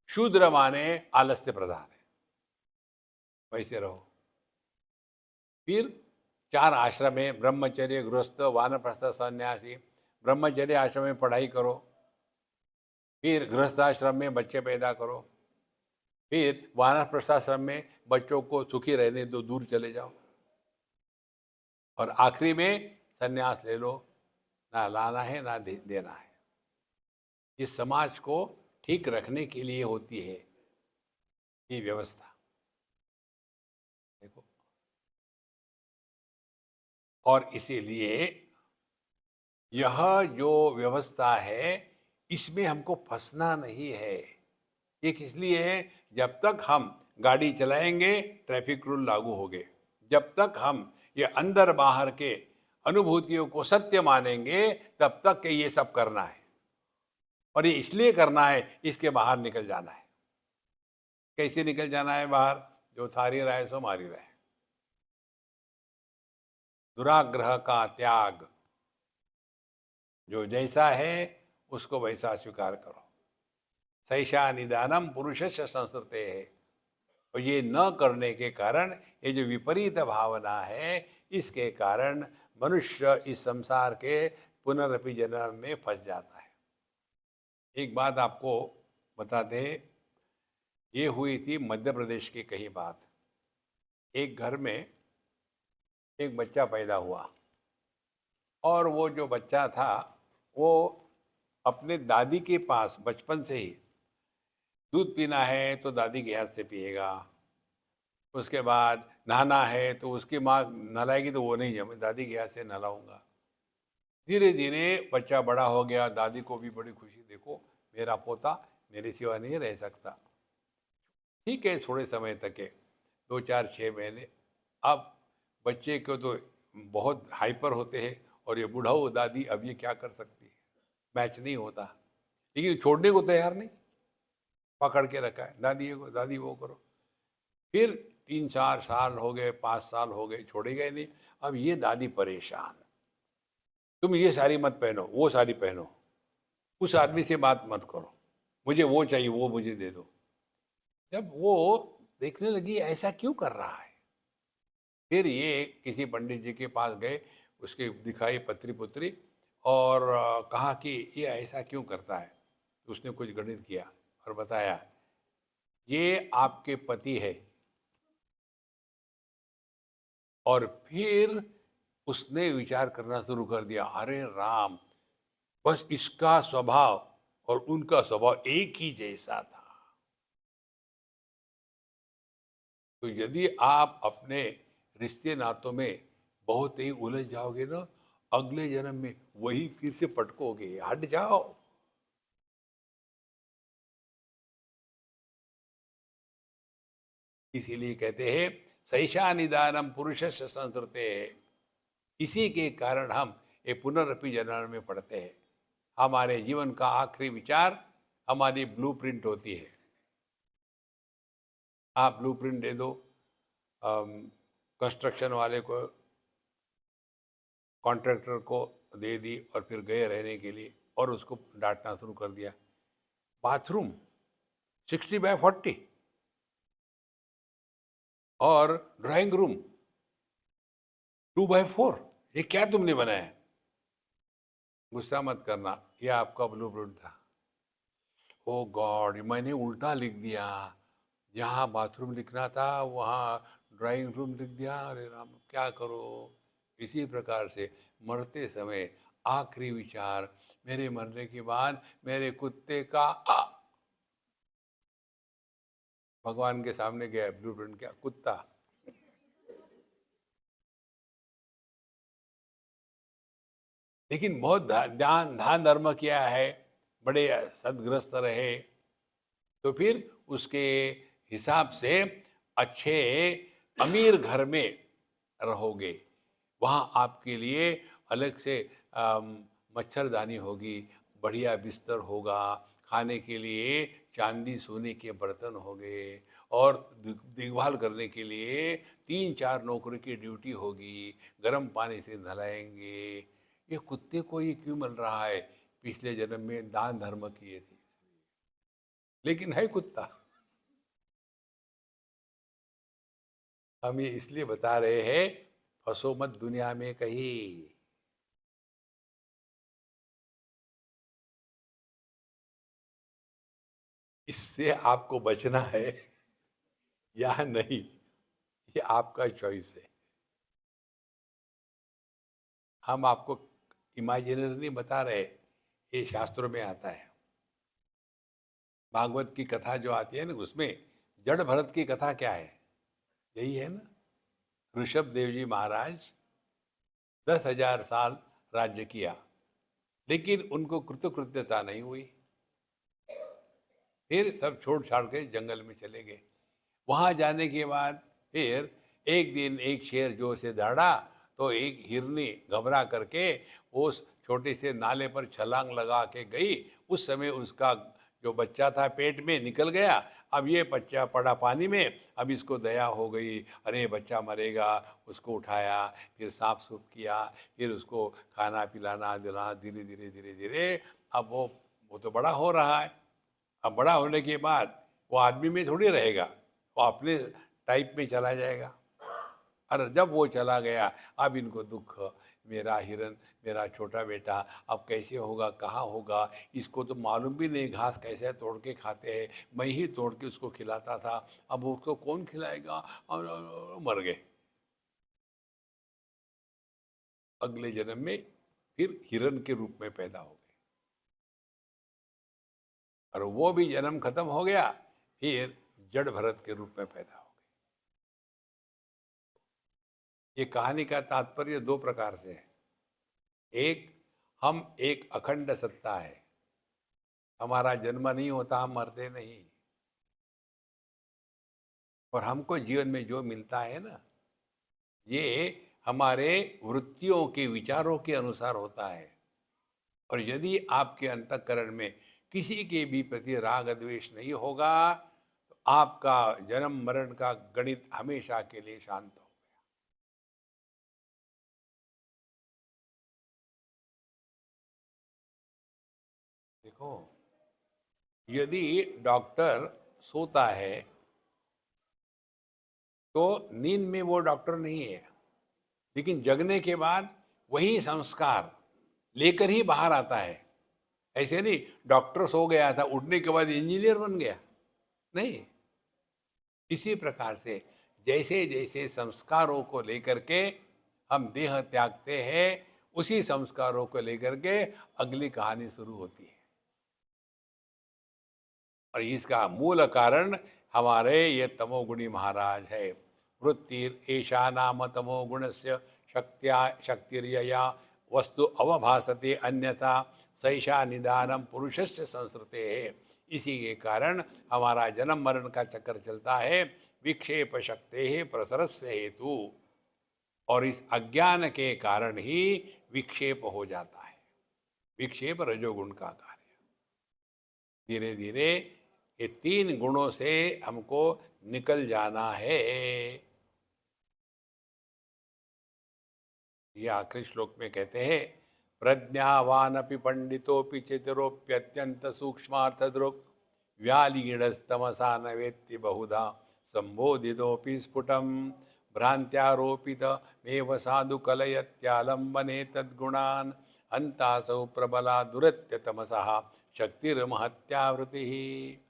[SPEAKER 2] शूद्र माने आलस्य प्रधान है। वैसे रहो। फिर 4 आश्रम है, ब्रह्मचर्य, गृहस्थ, वानप्रस्थ, सन्यासी। ब्रह्मचर्य आश्रम में पढ़ाई करो, फिर गृहस्थ आश्रम में बच्चे पैदा करो, फिर वानप्रस्थ आश्रम में बच्चों को सुखी रहने दो, दूर चले जाओ, और आखिरी में सन्यास ले लो। ना लाना है ना देना है। ये समाज को ठीक रखने के लिए होती है ये व्यवस्था। देखो, और इसीलिए यह जो व्यवस्था है, इसमें हमको फंसना नहीं है। ये किस लिए है? जब तक हम गाड़ी चलाएंगे, ट्रैफिक रूल लागू होंगे। जब तक हम ये अंदर बाहर के अनुभूतियों को सत्य मानेंगे, तब तक के ये सब करना है। और ये इसलिए करना है, इसके बाहर निकल जाना है। कैसे निकल जाना है बाहर? जो थारी राय सो मारी राय। दुराग्रह का त्याग। जो जैसा है उसको वैसा स्वीकार करो। सैषा निदानम पुरुषस्य संस्कृते है। और ये न करने के कारण, ये जो विपरीत भावना है, इसके कारण मनुष्य इस संसार के पुनरपि जन्म में फंस जाता है। एक बात आपको बता दें, ये हुई थी मध्य प्रदेश की कही बात। एक घर में एक बच्चा पैदा हुआ, और वो जो बच्चा था वो अपने दादी के पास बचपन से ही, दूध पीना है तो दादी के हाथ से पिएगा, उसके बाद नहाना है तो उसकी माँ नहलाएगी तो वो नहीं जमे, दादी के हाथ से नहलाऊंगा। धीरे धीरे बच्चा बड़ा हो गया, दादी को भी बड़ी खुशी, देखो मेरा पोता मेरे सिवा नहीं रह सकता। ठीक है, थोड़े समय तक है, 2, 4, 6 महीने। अब बच्चे को तो बहुत हाइपर होते हैं, और ये बुढ़ाऊ दादी अब ये क्या कर सकती है, मैच नहीं होता। लेकिन छोड़ने को तैयार नहीं, पकड़ के रखा है, दादी ये को, दादी वो करो। फिर 3, 4 साल हो गए, 5 साल हो गए, छोड़ेगा ही नहीं। अब ये दादी परेशान, तुम ये साड़ी मत पहनो, वो साड़ी पहनो, उस आदमी से बात मत करो, मुझे वो चाहिए, वो मुझे दे दो। जब वो देखने लगी ऐसा क्यों कर रहा है, फिर ये किसी पंडित जी के पास गए, उसके दिखाई पत्री पुत्री, और कहा कि ये ऐसा क्यों करता है। उसने कुछ गणित किया और बताया, ये आपके पति है। और फिर उसने विचार करना शुरू कर दिया, अरे राम, बस इसका स्वभाव और उनका स्वभाव एक ही जैसा था। तो यदि आप अपने रिश्ते नातों में बहुत ही उलझ जाओगे ना, अगले जन्म में वही फिर से पटकोगे, हट जाओ। इसीलिए कहते हैं, सैषा निदानम पुरुषस्य संस्कृते है। इसी के कारण हम ये पुनरपि जन्म में पढ़ते हैं। हमारे जीवन का आखिरी विचार हमारी ब्लूप्रिंट होती है। आप ब्लूप्रिंट दे दो कंस्ट्रक्शन वाले को, कॉन्ट्रैक्टर को दे दी, और फिर गए रहने के लिए, और उसको डांटना शुरू कर दिया, बाथरूम 60 बाय 40, और ड्राइंग रूम 2x4, ये क्या तुमने बनाया? गुस्सा मत करना, ये आपका ब्लूप्रिंट था। ओ गॉड, मैंने उल्टा लिख दिया, जहाँ बाथरूम लिखना था वहाँ ड्राइंग रूम लिख दिया। अरे राम, क्या करो। इसी प्रकार से मरते समय आखिरी विचार, मेरे मरने के बाद मेरे कुत्ते का भगवान के सामने गया ब्लूप्रिंट, क्या कुत्ता। लेकिन बहुत ध्यान दान धर्म किया है, बड़े सदग्रस्त रहे, तो फिर उसके हिसाब से अच्छे अमीर घर में रहोगे। वहाँ आपके लिए अलग से मच्छरदानी होगी, बढ़िया बिस्तर होगा, खाने के लिए चांदी सोने के बर्तन होंगे, और देखभाल करने के लिए 3-4 नौकरी की ड्यूटी होगी, गर्म पानी से नहलाएंगे। ये कुत्ते को ये क्यों मिल रहा है? पिछले जन्म में दान धर्म किए थे, लेकिन है कुत्ता। हम ये इसलिए बता रहे हैं, फंसो मत दुनिया में कहीं। इससे आपको बचना है या नहीं, ये आपका चॉइस है। हम आपको इमेजिनरी नहीं बता रहे, ये शास्त्रों में आता है। भागवत की कथा जो आती है ना, उसमें जड़ भरत की कथा क्या है? यही है ना, ऋषभ देव जी महाराज 10,000 साल राज्य किया, लेकिन उनको कृतकृत्यता नहीं हुई। फिर सब छोड़ छाड़ के जंगल में चले गए। वहां जाने के बाद फिर एक दिन एक शेर जोर से दौड़ा, तो एक हिरनी घबरा करके उस छोटे से नाले पर छलांग लगा के गई। उस समय उसका जो बच्चा था पेट में निकल गया। अब ये बच्चा पड़ा पानी में, अब इसको दया हो गई, अरे बच्चा मरेगा, उसको उठाया, फिर साफ सूफ किया, फिर उसको खाना पिलाना दिला, धीरे धीरे धीरे धीरे अब वो तो बड़ा हो रहा है। अब बड़ा होने के बाद वो आदमी में थोड़ी रहेगा, वो अपने टाइप में चला जाएगा। और जब वो चला गया, अब इनको दुख, मेरा हिरन, मेरा छोटा बेटा अब कैसे होगा, कहाँ होगा, इसको तो मालूम भी नहीं घास कैसे तोड़ के खाते हैं, मैं ही तोड़ के उसको खिलाता था, अब उसको कौन खिलाएगा, और मर गए। अगले जन्म में फिर हिरन के रूप में पैदा हो गए, और वो भी जन्म खत्म हो गया, फिर जड़ भरत के रूप में पैदा हो गए। ये कहानी का तात्पर्य दो प्रकार से है। एक, हम एक अखंड सत्ता है, हमारा जन्म नहीं होता, हम मरते नहीं, और हमको जीवन में जो मिलता है ना, ये हमारे वृत्तियों के विचारों के अनुसार होता है। और यदि आपके अंतःकरण में किसी के भी प्रति राग द्वेष नहीं होगा, तो आपका जन्म मरण का गणित हमेशा के लिए शांत हो। देखो, यदि डॉक्टर सोता है, तो नींद में वो डॉक्टर नहीं है, लेकिन जगने के बाद वही संस्कार लेकर ही बाहर आता है। ऐसे नहीं डॉक्टर सो गया था, उठने के बाद इंजीनियर बन गया, नहीं। इसी प्रकार से जैसे जैसे संस्कारों को लेकर के हम देह त्यागते हैं, उसी संस्कारों को लेकर के अगली कहानी शुरू होती है। और इसका मूल कारण हमारे ये तमोगुणी महाराज है। वृत्तिर ऐशा नाम तमोगुणस्य शक्त्या शक्तिर्यया वस्तु अवभासते अन्यथा सैषा निदानम पुरुषस्य संस्कृते है। इसी के कारण हमारा जन्म मरण का चक्कर चलता है, विक्षेप शक्ति है प्रसरस्य हेतु। और इस अज्ञान के कारण ही विक्षेप हो जाता है। विक्षेप रजोगुण का कार्य। धीरे धीरे ये 3 गुणों से हमको निकल जाना है। ये आखिरी श्लोक में कहते हैं, प्रज्ञावान अपि पंडितोपि चतुरोप्यत्यंत सूक्ष्मार्थ दृक् व्यालीणस्तमसा न वेत्ति बहुधा संबोधितोऽपि स्फुटं भ्रान्त्यारोपितमेव साधु कलयत्यालम्बने तद्गुणान् अन्तासौ प्रबला दुरत्य तमसः शक्तिर्महत्यावृतिः।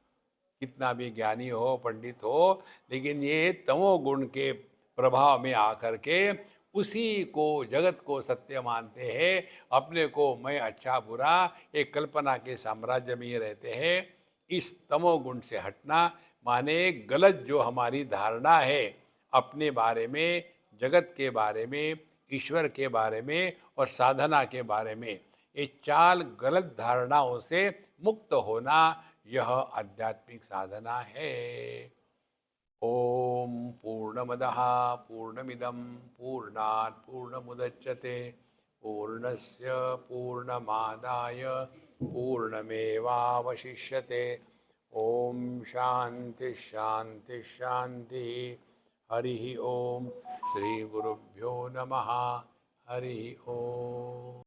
[SPEAKER 2] कितना भी ज्ञानी हो, पंडित हो, लेकिन ये तमोगुण के प्रभाव में आकर के उसी को, जगत को सत्य मानते हैं, अपने को मैं अच्छा बुरा एक कल्पना के साम्राज्य में ही रहते हैं। इस तमोगुण से हटना माने गलत जो हमारी धारणा है अपने बारे में, जगत के बारे में, ईश्वर के बारे में और साधना के बारे में, ये चाल गलत धारणाओं से मुक्त होना, यह आध्यात्मिक साधना है। ओम पूर्णमदः पूर्णमिदं पूर्णात् पूर्णमुदच्यते पूर्णस्य पूर्णमादाय पूर्णमेवावशिष्यते। ओम शांति शांति शांति। हरि ओम। श्री गुरुभ्यो नमः। हरि ओम।